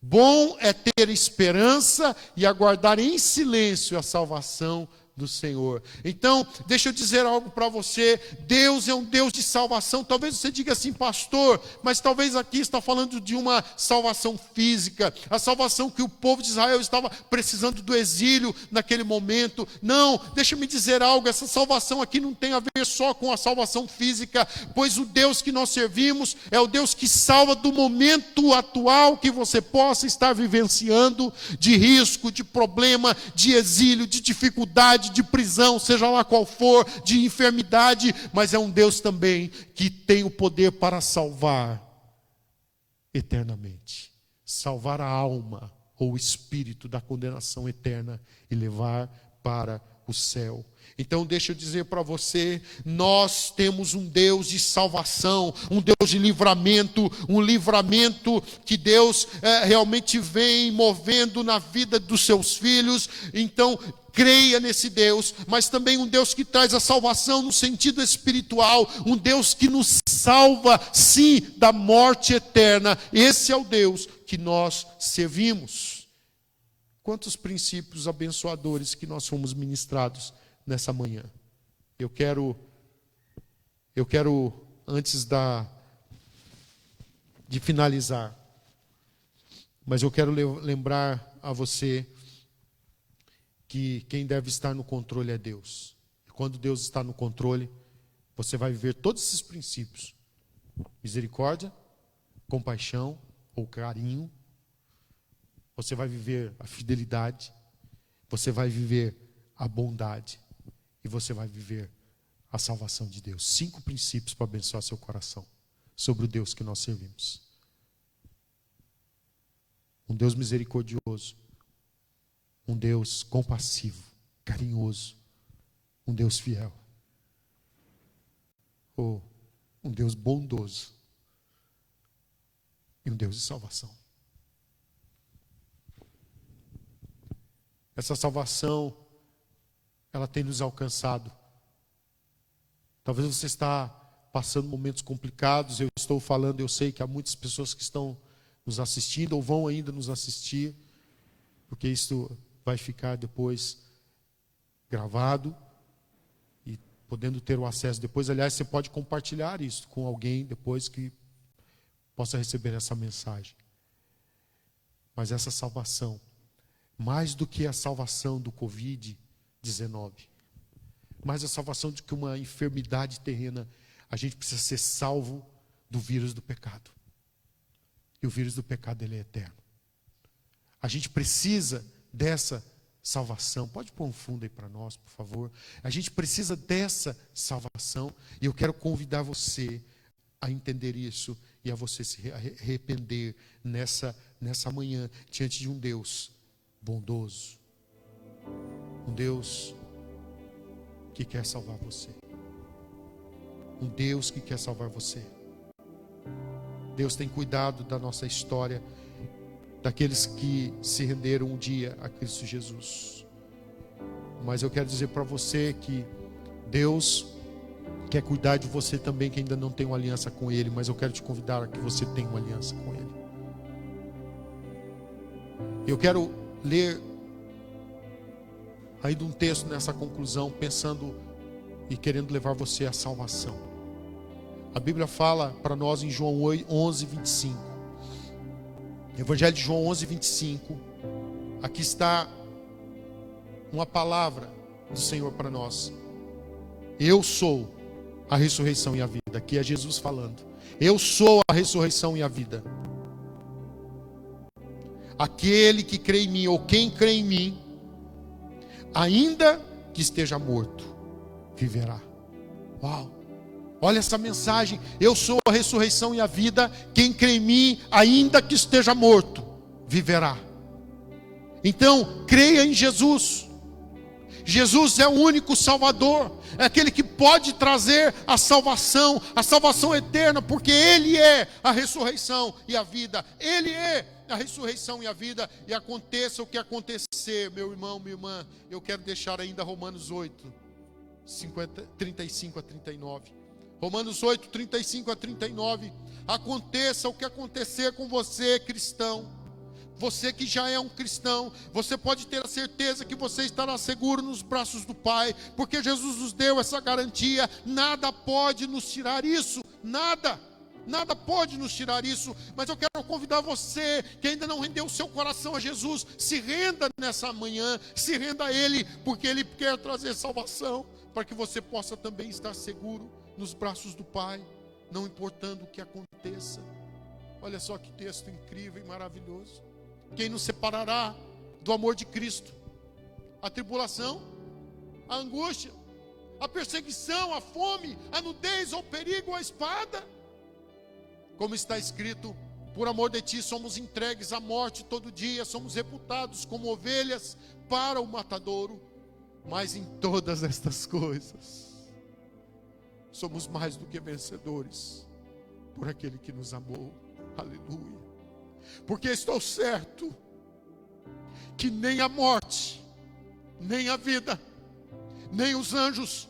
Bom é ter esperança e aguardar em silêncio a salvação do Senhor. Então, deixa eu dizer algo para você. Deus é um Deus de salvação. Talvez você diga assim, pastor, mas talvez aqui está falando de uma salvação física, a salvação que o povo de Israel estava precisando do exílio naquele momento. Não, deixa eu me dizer algo, essa salvação aqui não tem a ver só com a salvação física, pois o Deus que nós servimos é o Deus que salva do momento atual que você possa estar vivenciando, de risco, de problema, de exílio, de dificuldade, de prisão, seja lá qual for, de enfermidade, mas é um Deus também que tem o poder para salvar eternamente, salvar a alma ou o espírito da condenação eterna e levar para o céu. Então deixa eu dizer para você, nós temos um Deus de salvação, um Deus de livramento, um livramento que Deus realmente vem movendo na vida dos seus filhos. Então creia nesse Deus, mas também um Deus que traz a salvação no sentido espiritual, um Deus que nos salva, sim, da morte eterna. Esse é o Deus que nós servimos. Quantos princípios abençoadores que nós fomos ministrados nessa manhã. Eu quero antes de finalizar, mas eu quero lembrar a você que quem deve estar no controle é Deus. E quando Deus está no controle, você vai viver todos esses princípios: misericórdia, compaixão ou carinho. Você vai viver a fidelidade, você vai viver a bondade e você vai viver a salvação de Deus. 5 princípios para abençoar seu coração sobre o Deus que nós servimos. um Deus misericordioso, um Deus compassivo, carinhoso, um Deus fiel, ou um Deus bondoso e um Deus de salvação. Essa salvação, ela tem nos alcançado. Talvez você está passando momentos complicados, eu estou falando, eu sei que há muitas pessoas que estão nos assistindo ou vão ainda nos assistir, porque isso vai ficar depois gravado e podendo ter o acesso depois. Aliás, você pode compartilhar isso com alguém depois que possa receber essa mensagem. Mas essa salvação, mais do que a salvação do Covid-19, mais a salvação de que uma enfermidade terrena, a gente precisa ser salvo do vírus do pecado. E o vírus do pecado, ele é eterno. A gente precisa dessa salvação. Pode pôr um fundo aí para nós, por favor. A gente precisa dessa salvação. E eu quero convidar você a entender isso e a você se arrepender nessa manhã diante de um Deus bondoso. Um Deus que quer salvar você. Um Deus que quer salvar você. Deus tem cuidado da nossa história, daqueles que se renderam um dia a Cristo Jesus. Mas eu quero dizer para você que Deus quer cuidar de você também, que ainda não tem uma aliança com Ele, mas eu quero te convidar a que você tenha uma aliança com Ele. Eu quero ler ainda um texto nessa conclusão, pensando e querendo levar você à salvação. A Bíblia fala para nós em João 11, 25. Evangelho de João 11, 25. Aqui está uma palavra do Senhor para nós. Eu sou a ressurreição e a vida. Aqui é Jesus falando. Eu sou a ressurreição e a vida. Aquele que crê em mim, ou quem crê em mim, ainda que esteja morto, viverá. Uau! Olha essa mensagem. Eu sou a ressurreição e a vida. Quem crê em mim, ainda que esteja morto, viverá. Então, creia em Jesus. Jesus é o único Salvador. É aquele que pode trazer a salvação eterna, porque Ele é a ressurreição e a vida. Ele é a ressurreição e a vida. E aconteça o que acontecer, meu irmão, minha irmã, eu quero deixar ainda Romanos 8, 35 a 39. Romanos 8, 35 a 39. Aconteça o que acontecer com você, cristão. Você que já é um cristão, você pode ter a certeza que você estará seguro nos braços do Pai, porque Jesus nos deu essa garantia. Nada pode nos tirar isso. Nada pode nos tirar isso. Mas eu quero convidar você que ainda não rendeu o seu coração a Jesus, se renda nessa manhã, se renda a Ele, porque Ele quer trazer salvação, para que você possa também estar seguro nos braços do Pai, não importando o que aconteça. Olha só que texto incrível e maravilhoso. Quem nos separará do amor de Cristo? A tribulação, a angústia, a perseguição, a fome, a nudez, ou o perigo, ou a espada? Como está escrito: por amor de ti somos entregues à morte todo dia, somos reputados como ovelhas para o matadouro. Mas em todas estas coisas somos mais do que vencedores por aquele que nos amou. Aleluia. Porque estou certo que nem a morte, nem a vida, nem os anjos,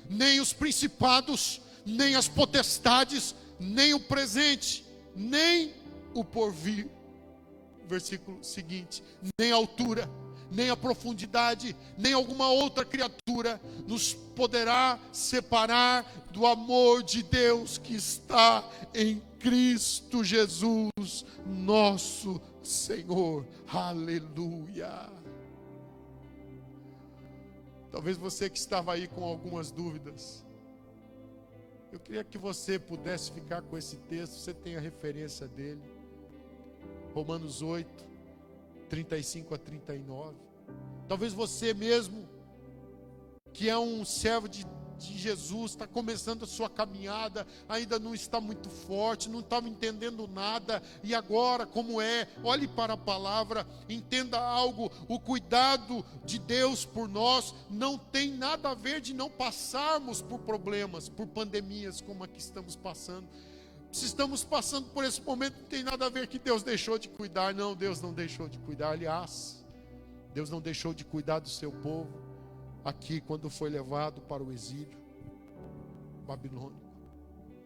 nem os principados, nem as potestades, nem o presente, nem o porvir. Versículo seguinte: nem a altura, nem a profundidade, nem alguma outra criatura nos poderá separar do amor de Deus que está em Cristo Jesus, nosso Senhor. Aleluia. Talvez você que estava aí com algumas dúvidas, eu queria que você pudesse ficar com esse texto. Você tem a referência dele, Romanos 8, 35 a 39. Talvez você mesmo, que é um servo de Jesus, está começando a sua caminhada, ainda não está muito forte, não estava entendendo nada, e agora como é? Olhe para a palavra, entenda algo: o cuidado de Deus por nós não tem nada a ver de não passarmos por problemas, por pandemias como a que estamos passando. Se estamos passando por esse momento, não tem nada a ver que Deus deixou de cuidar. Não, Deus não deixou de cuidar. Aliás, Deus não deixou de cuidar do seu povo aqui quando foi levado para o exílio babilônico.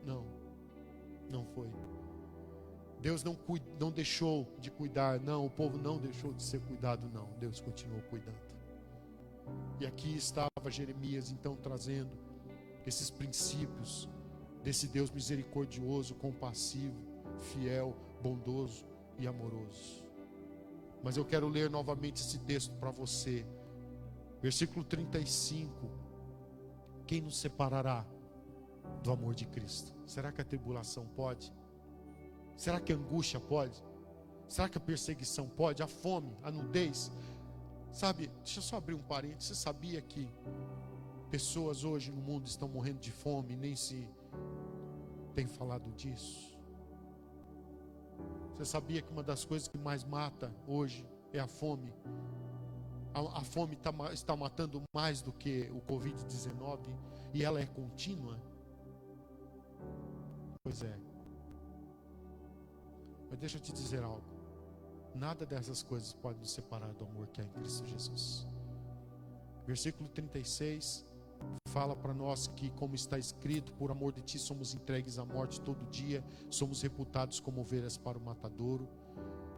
Não foi. Deus não deixou de cuidar. Não, o povo não deixou de ser cuidado. Não, Deus continuou cuidando. E aqui estava Jeremias então trazendo esses princípios desse Deus misericordioso, compassivo, fiel, bondoso e amoroso. Mas eu quero ler novamente esse texto para você. Versículo 35. Quem nos separará do amor de Cristo? Será que a tribulação pode? Será que a angústia pode? Será que a perseguição pode? A fome, a nudez? Sabe, deixa eu só abrir um parênteses. Você sabia que pessoas hoje no mundo estão morrendo de fome e nem se tem falado disso? Você sabia que uma das coisas que mais mata hoje é a fome? A fome está matando mais do que o Covid-19 e ela é contínua? Pois é. Mas deixa eu te dizer algo. Nada dessas coisas pode nos separar do amor que há em Cristo Jesus. Versículo 36 fala para nós que, como está escrito, por amor de ti somos entregues à morte todo dia, somos reputados como ovelhas para o matadouro.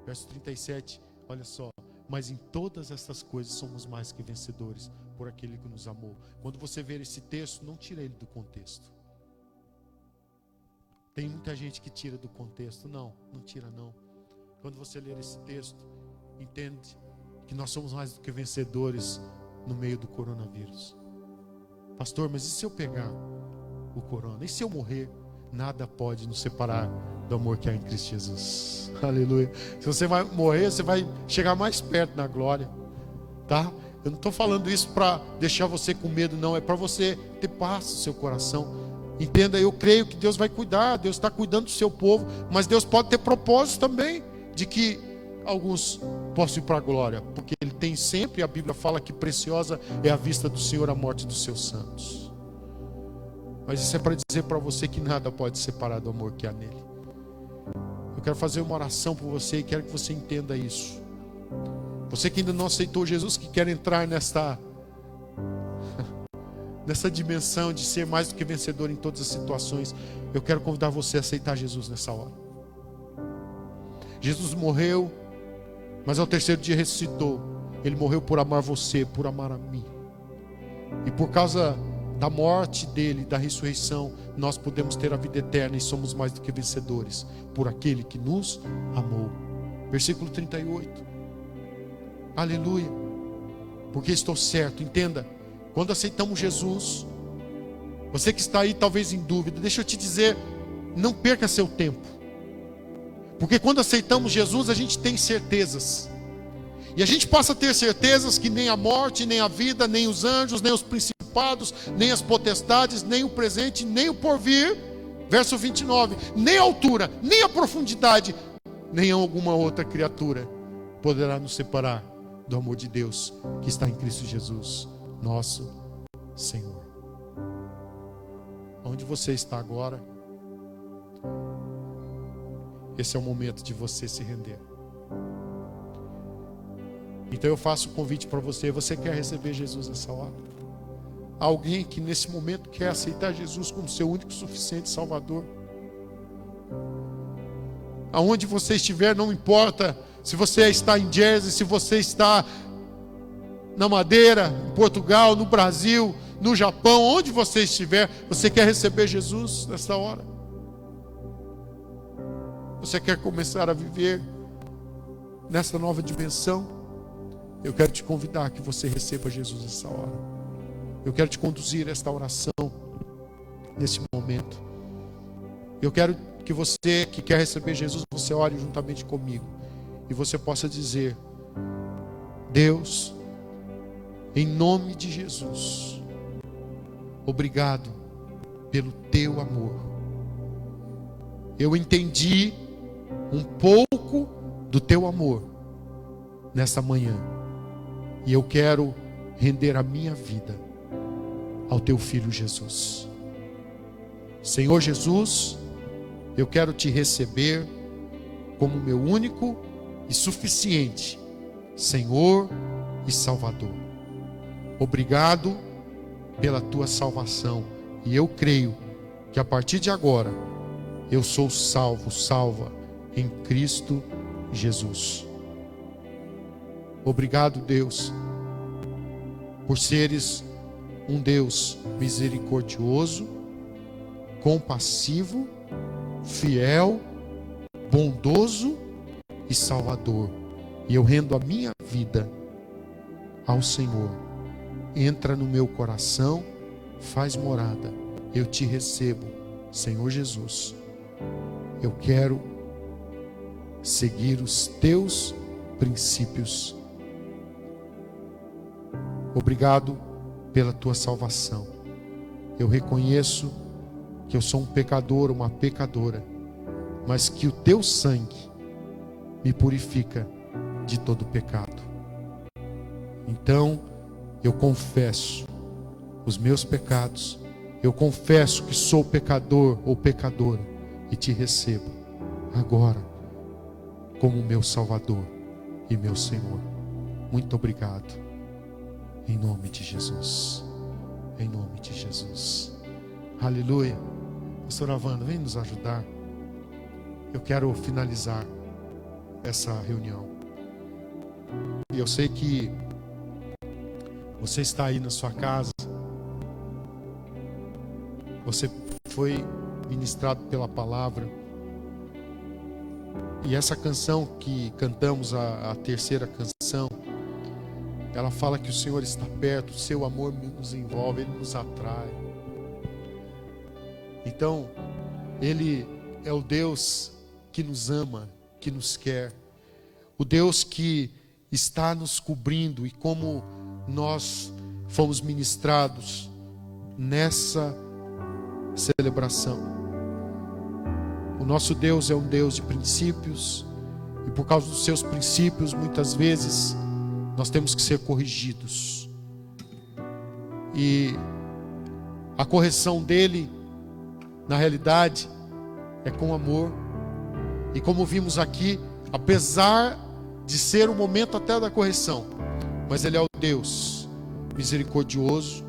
Verso 37, olha só: mas em todas essas coisas somos mais que vencedores por aquele que nos amou. Quando você ver esse texto, não tira ele do contexto. Tem muita gente que tira do contexto. Não tira não. Quando você ler esse texto, entende que nós somos mais do que vencedores no meio do coronavírus. Pastor, mas e se eu pegar o corona? E se eu morrer? Nada pode nos separar do amor que há em Cristo Jesus. Aleluia. Se você vai morrer, você vai chegar mais perto na glória, tá? Eu não estou falando isso para deixar você com medo, não. É para você ter paz no seu coração. Entenda, eu creio que Deus vai cuidar. Deus está cuidando do seu povo. Mas Deus pode ter propósito também de que alguns possam ir para a glória, porque Ele tem sempre, a Bíblia fala que preciosa é a vista do Senhor a morte dos seus santos. Mas isso é para dizer para você que nada pode separar do amor que há nele. Eu quero fazer uma oração por você e quero que você entenda isso. Você que ainda não aceitou Jesus, que quer entrar nessa dimensão de ser mais do que vencedor em todas as situações, eu quero convidar você a aceitar Jesus nessa hora. Jesus morreu, mas ao terceiro dia ressuscitou. Ele morreu por amar você, por amar a mim. E por causa da morte dele, da ressurreição, nós podemos ter a vida eterna e somos mais do que vencedores por aquele que nos amou. Versículo 38. Aleluia. Porque estou certo, entenda, quando aceitamos Jesus, você que está aí talvez em dúvida, deixa eu te dizer, não perca seu tempo. Porque quando aceitamos Jesus, a gente tem certezas. E a gente passa a ter certezas que nem a morte, nem a vida, nem os anjos, nem os principados, nem as potestades, nem o presente, nem o porvir. Verso 29. Nem a altura, nem a profundidade, nem alguma outra criatura poderá nos separar do amor de Deus que está em Cristo Jesus, nosso Senhor. Onde você está agora, esse é o momento de você se render. Então eu faço o convite para você. Você quer receber Jesus nessa hora? Alguém que nesse momento quer aceitar Jesus como seu único e suficiente Salvador? Aonde você estiver, não importa se você está em Jersey, se você está na Madeira, em Portugal, no Brasil, no Japão, onde você estiver, você quer receber Jesus nessa hora? Você quer começar a viver nessa nova dimensão? Eu quero te convidar que você receba Jesus nessa hora. Eu quero te conduzir a esta oração nesse momento. Eu quero que você que quer receber Jesus, você ore juntamente comigo e você possa dizer: Deus, em nome de Jesus, Obrigado pelo teu amor. Eu entendi um pouco do teu amor nessa manhã. E eu quero render a minha vida ao teu Filho Jesus. Senhor Jesus, eu quero te receber como meu único e suficiente Senhor e Salvador. Obrigado pela tua salvação. E eu creio que a partir de agora eu sou salvo, salva em Cristo Jesus. Obrigado, Deus, por seres um Deus misericordioso, compassivo, fiel, bondoso e salvador. E eu rendo a minha vida ao Senhor. Entra no meu coração, faz morada. Eu te recebo, Senhor Jesus. Eu quero seguir os teus princípios. Obrigado pela tua salvação. Eu reconheço que eu sou um pecador, uma pecadora, mas que o teu sangue me purifica de todo pecado. Então, eu confesso os meus pecados. Eu confesso que sou pecador ou pecadora e te recebo agora como meu Salvador e meu Senhor. Muito obrigado. Em nome de Jesus. Em nome de Jesus. Aleluia. Pastora Wanda, vem nos ajudar. Eu quero finalizar essa reunião. E eu sei que você está aí na sua casa. Você foi ministrado pela palavra. E essa canção que cantamos, a terceira canção, ela fala que o Senhor está perto, o seu amor nos envolve, Ele nos atrai. Então, Ele é o Deus que nos ama, que nos quer. O Deus que está nos cobrindo. E como nós fomos ministrados nessa celebração, o nosso Deus é um Deus de princípios. E por causa dos seus princípios, muitas vezes nós temos que ser corrigidos. E a correção dele, na realidade, é com amor. E como vimos aqui, apesar de ser o momento até da correção, mas ele é o Deus misericordioso,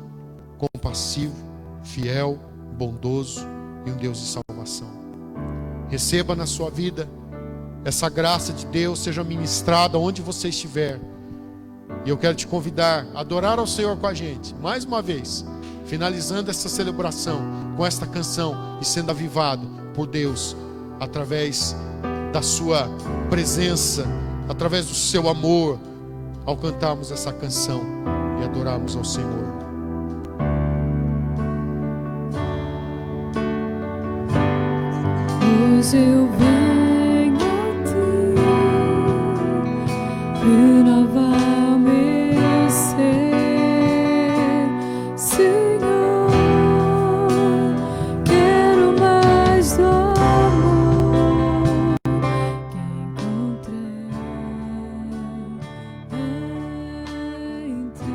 compassivo, fiel, bondoso e um Deus de salvação. Receba na sua vida essa graça de Deus, seja ministrada onde você estiver. E eu quero te convidar a adorar ao Senhor com a gente, mais uma vez, finalizando essa celebração com esta canção e sendo avivado por Deus através da sua presença, através do seu amor, ao cantarmos essa canção e adorarmos ao Senhor. Hoje eu venho a ti, renovar o meu ser, Senhor. Quero mais do amor que encontrei em ti.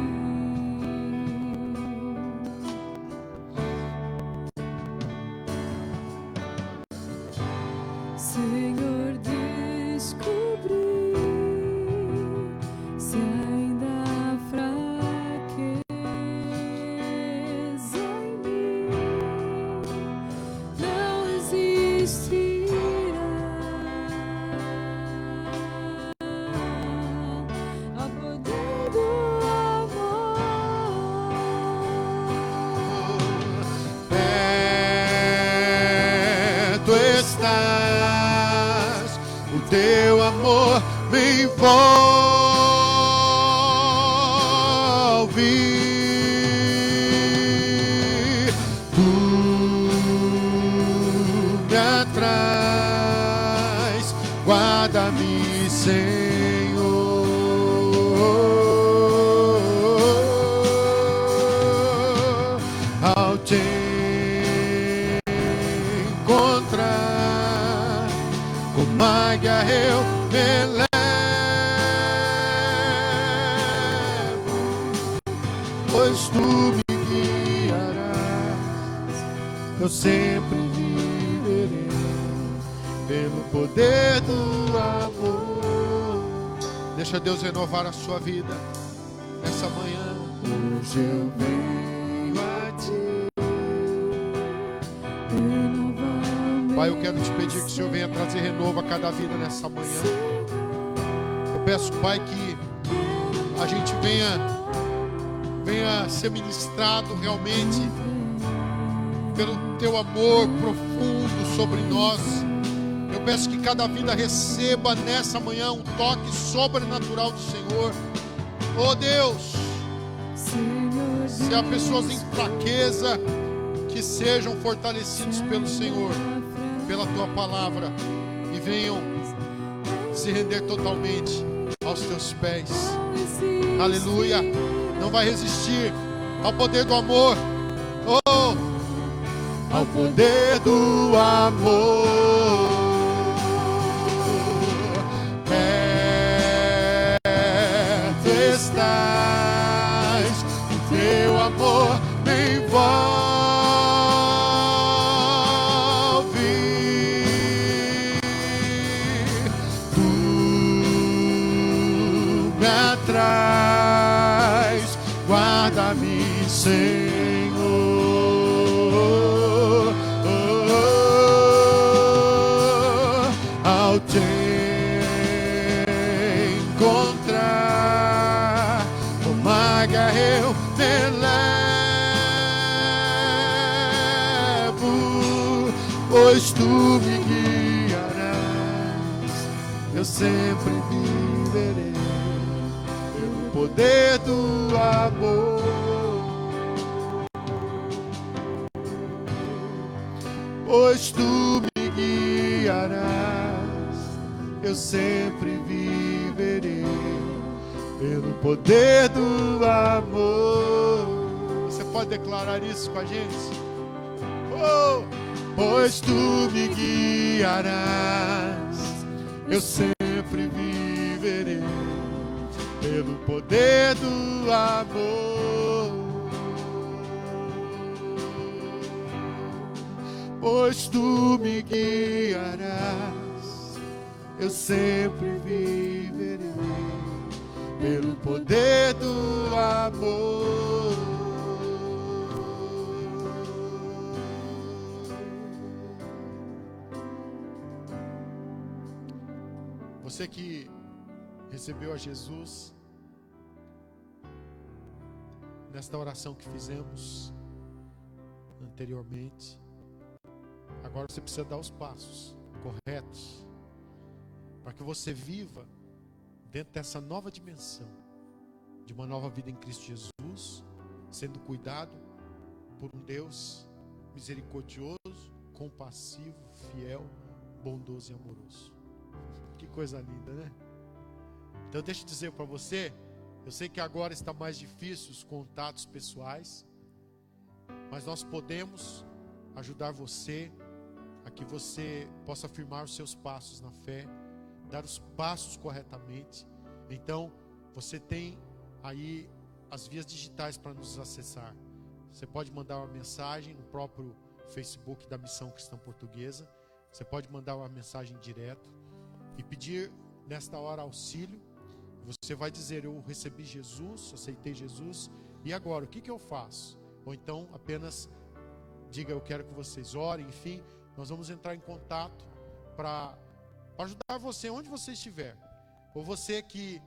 Senhor, descobri se ainda há fraqueza em mim, não resistirá ao poder do amor. Perto estás, o teu amor me envolve. Tu me atrais, guarda-me, Senhor, ao águia eu elevo, pois tu me guiarás, eu sempre viverei pelo poder do amor. Deixa Deus renovar a sua vida nessa manhã. Hoje eu venho a ti. Pai, eu quero te pedir que o Senhor venha trazer renovo a cada vida nessa manhã. Eu peço, Pai, que a gente venha ser ministrado realmente pelo teu amor profundo sobre nós. Eu peço que cada vida receba nessa manhã um toque sobrenatural do Senhor. Oh Deus, se há pessoas em fraqueza, que sejam fortalecidos pelo Senhor, pela tua palavra, e venham se render totalmente aos teus pés. Aleluia. Não vai resistir ao poder do amor. Oh, ao poder do amor. Perto estás, o teu amor me envolve. Tu me atrais, guarda-me, Senhor, ao te encontrar, como águia eu te levo, pois tu me guiarás, eu sempre viverei pelo poder do amor. Pois tu me guiarás, eu sempre viverei pelo poder do amor. Você pode declarar isso com a gente? Oh, pois tu me guiarás, eu sempre viverei pelo poder do amor. Pois tu me guiarás, eu sempre viverei pelo poder do amor. Você que recebeu a Jesus nesta oração que fizemos anteriormente, agora você precisa dar os passos corretos para que você viva dentro dessa nova dimensão de uma nova vida em Cristo Jesus, sendo cuidado por um Deus misericordioso, compassivo, fiel, bondoso e amoroso. Que coisa linda, né? Então deixa eu dizer para você, eu sei que agora está mais difícil os contatos pessoais, mas nós podemos ajudar você a que você possa firmar os seus passos na fé, dar os passos corretamente. Então, você tem aí as vias digitais para nos acessar. Você pode mandar uma mensagem no próprio Facebook da Missão Cristã Portuguesa. Você pode mandar uma mensagem direto e pedir nesta hora auxílio. Você vai dizer: eu recebi Jesus, aceitei Jesus, e agora o que eu faço? Ou então apenas diga: eu quero que vocês orem. Enfim, nós vamos entrar em contato para ajudar você onde você estiver. Ou você que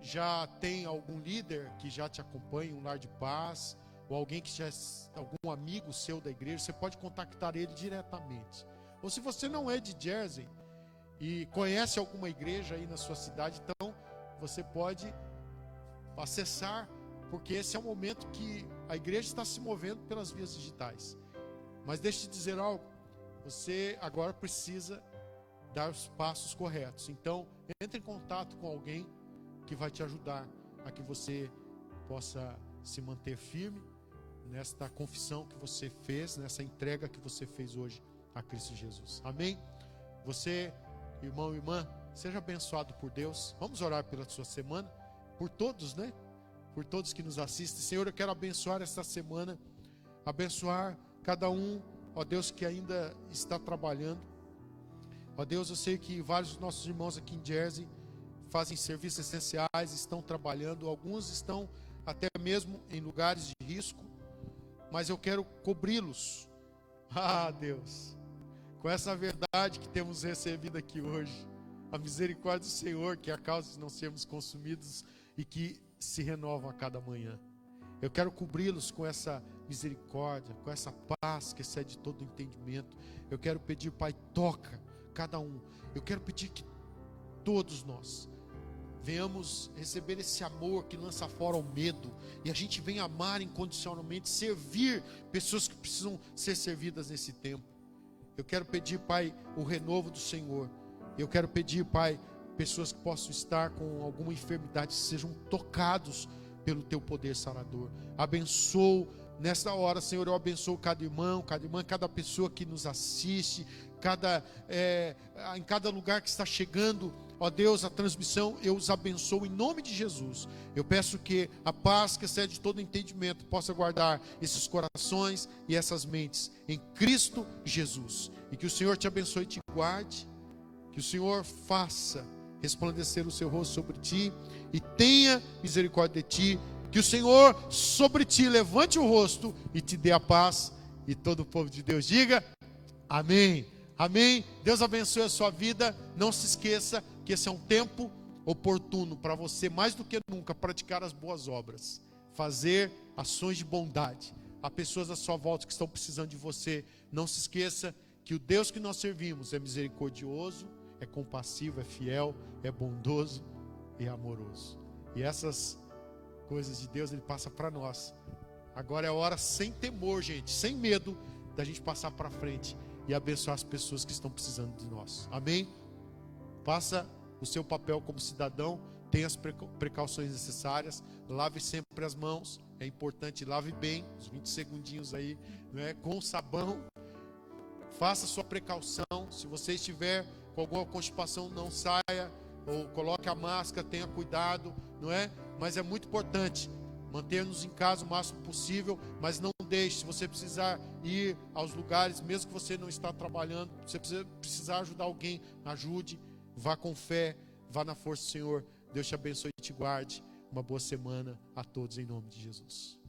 já tem algum líder que já te acompanha, um lar de paz, ou alguém que já é algum amigo seu da igreja, você pode contactar ele diretamente. Ou se você não é de Jersey e conhece alguma igreja aí na sua cidade, então você pode acessar, porque esse é o momento que a igreja está se movendo pelas vias digitais. Mas deixa eu te dizer algo, você agora precisa dar os passos corretos. Então, entre em contato com alguém que vai te ajudar a que você possa se manter firme nesta confissão que você fez, nessa entrega que você fez hoje a Cristo Jesus. Amém? Você Irmão e irmã, seja abençoado por Deus. Vamos orar pela sua semana, por todos, né? Por todos que nos assistem. Senhor, eu quero abençoar esta semana, abençoar cada um, ó Deus, que ainda está trabalhando. Ó Deus, eu sei que vários dos nossos irmãos aqui em Jersey fazem serviços essenciais, estão trabalhando, alguns estão até mesmo em lugares de risco, mas eu quero cobri-los. Ah, Deus, com essa verdade que temos recebido aqui hoje, a misericórdia do Senhor, que é a causa de não sermos consumidos e que se renovam a cada manhã. Eu quero cobri-los com essa misericórdia, com essa paz que excede todo entendimento. Eu quero pedir, Pai, toca cada um. Eu quero pedir que todos nós venhamos receber esse amor que lança fora o medo, e a gente venha amar incondicionalmente, servir pessoas que precisam ser servidas nesse tempo. Eu quero pedir, Pai, o renovo do Senhor. Eu quero pedir, Pai, pessoas que possam estar com alguma enfermidade, sejam tocados pelo Teu poder sarador. Abençoo nesta hora, Senhor, eu abençoo cada irmão, cada irmã, cada pessoa que nos assiste, em cada lugar que está chegando, ó Deus, a transmissão, eu os abençoo em nome de Jesus. Eu peço que a paz que excede todo entendimento possa guardar esses corações e essas mentes em Cristo Jesus. E que o Senhor te abençoe e te guarde, que o Senhor faça resplandecer o seu rosto sobre ti e tenha misericórdia de ti, que o Senhor sobre ti levante o rosto e te dê a paz. E todo o povo de Deus diga amém. Amém. Deus abençoe a sua vida. Não se esqueça que esse é um tempo oportuno para você, mais do que nunca, praticar as boas obras, fazer ações de bondade. Há pessoas à sua volta que estão precisando de você. Não se esqueça que o Deus que nós servimos é misericordioso, é compassivo, é fiel, é bondoso e amoroso. E essas coisas de Deus Ele passa para nós. Agora é a hora, sem temor, gente, sem medo, da gente passar para frente e abençoar as pessoas que estão precisando de nós. Amém? Faça o seu papel como cidadão, tenha as precauções necessárias, lave sempre as mãos, é importante, lave bem, uns 20 segundinhos aí, né, com sabão. Faça a sua precaução, se você estiver com alguma constipação, não saia, ou coloque a máscara, tenha cuidado, não é? Mas é muito importante, manter-nos em casa o máximo possível, mas não deixe, se você precisar ir aos lugares, mesmo que você não está trabalhando, se você precisar ajudar alguém, ajude, vá com fé, vá na força do Senhor. Deus te abençoe e te guarde. Uma boa semana a todos em nome de Jesus.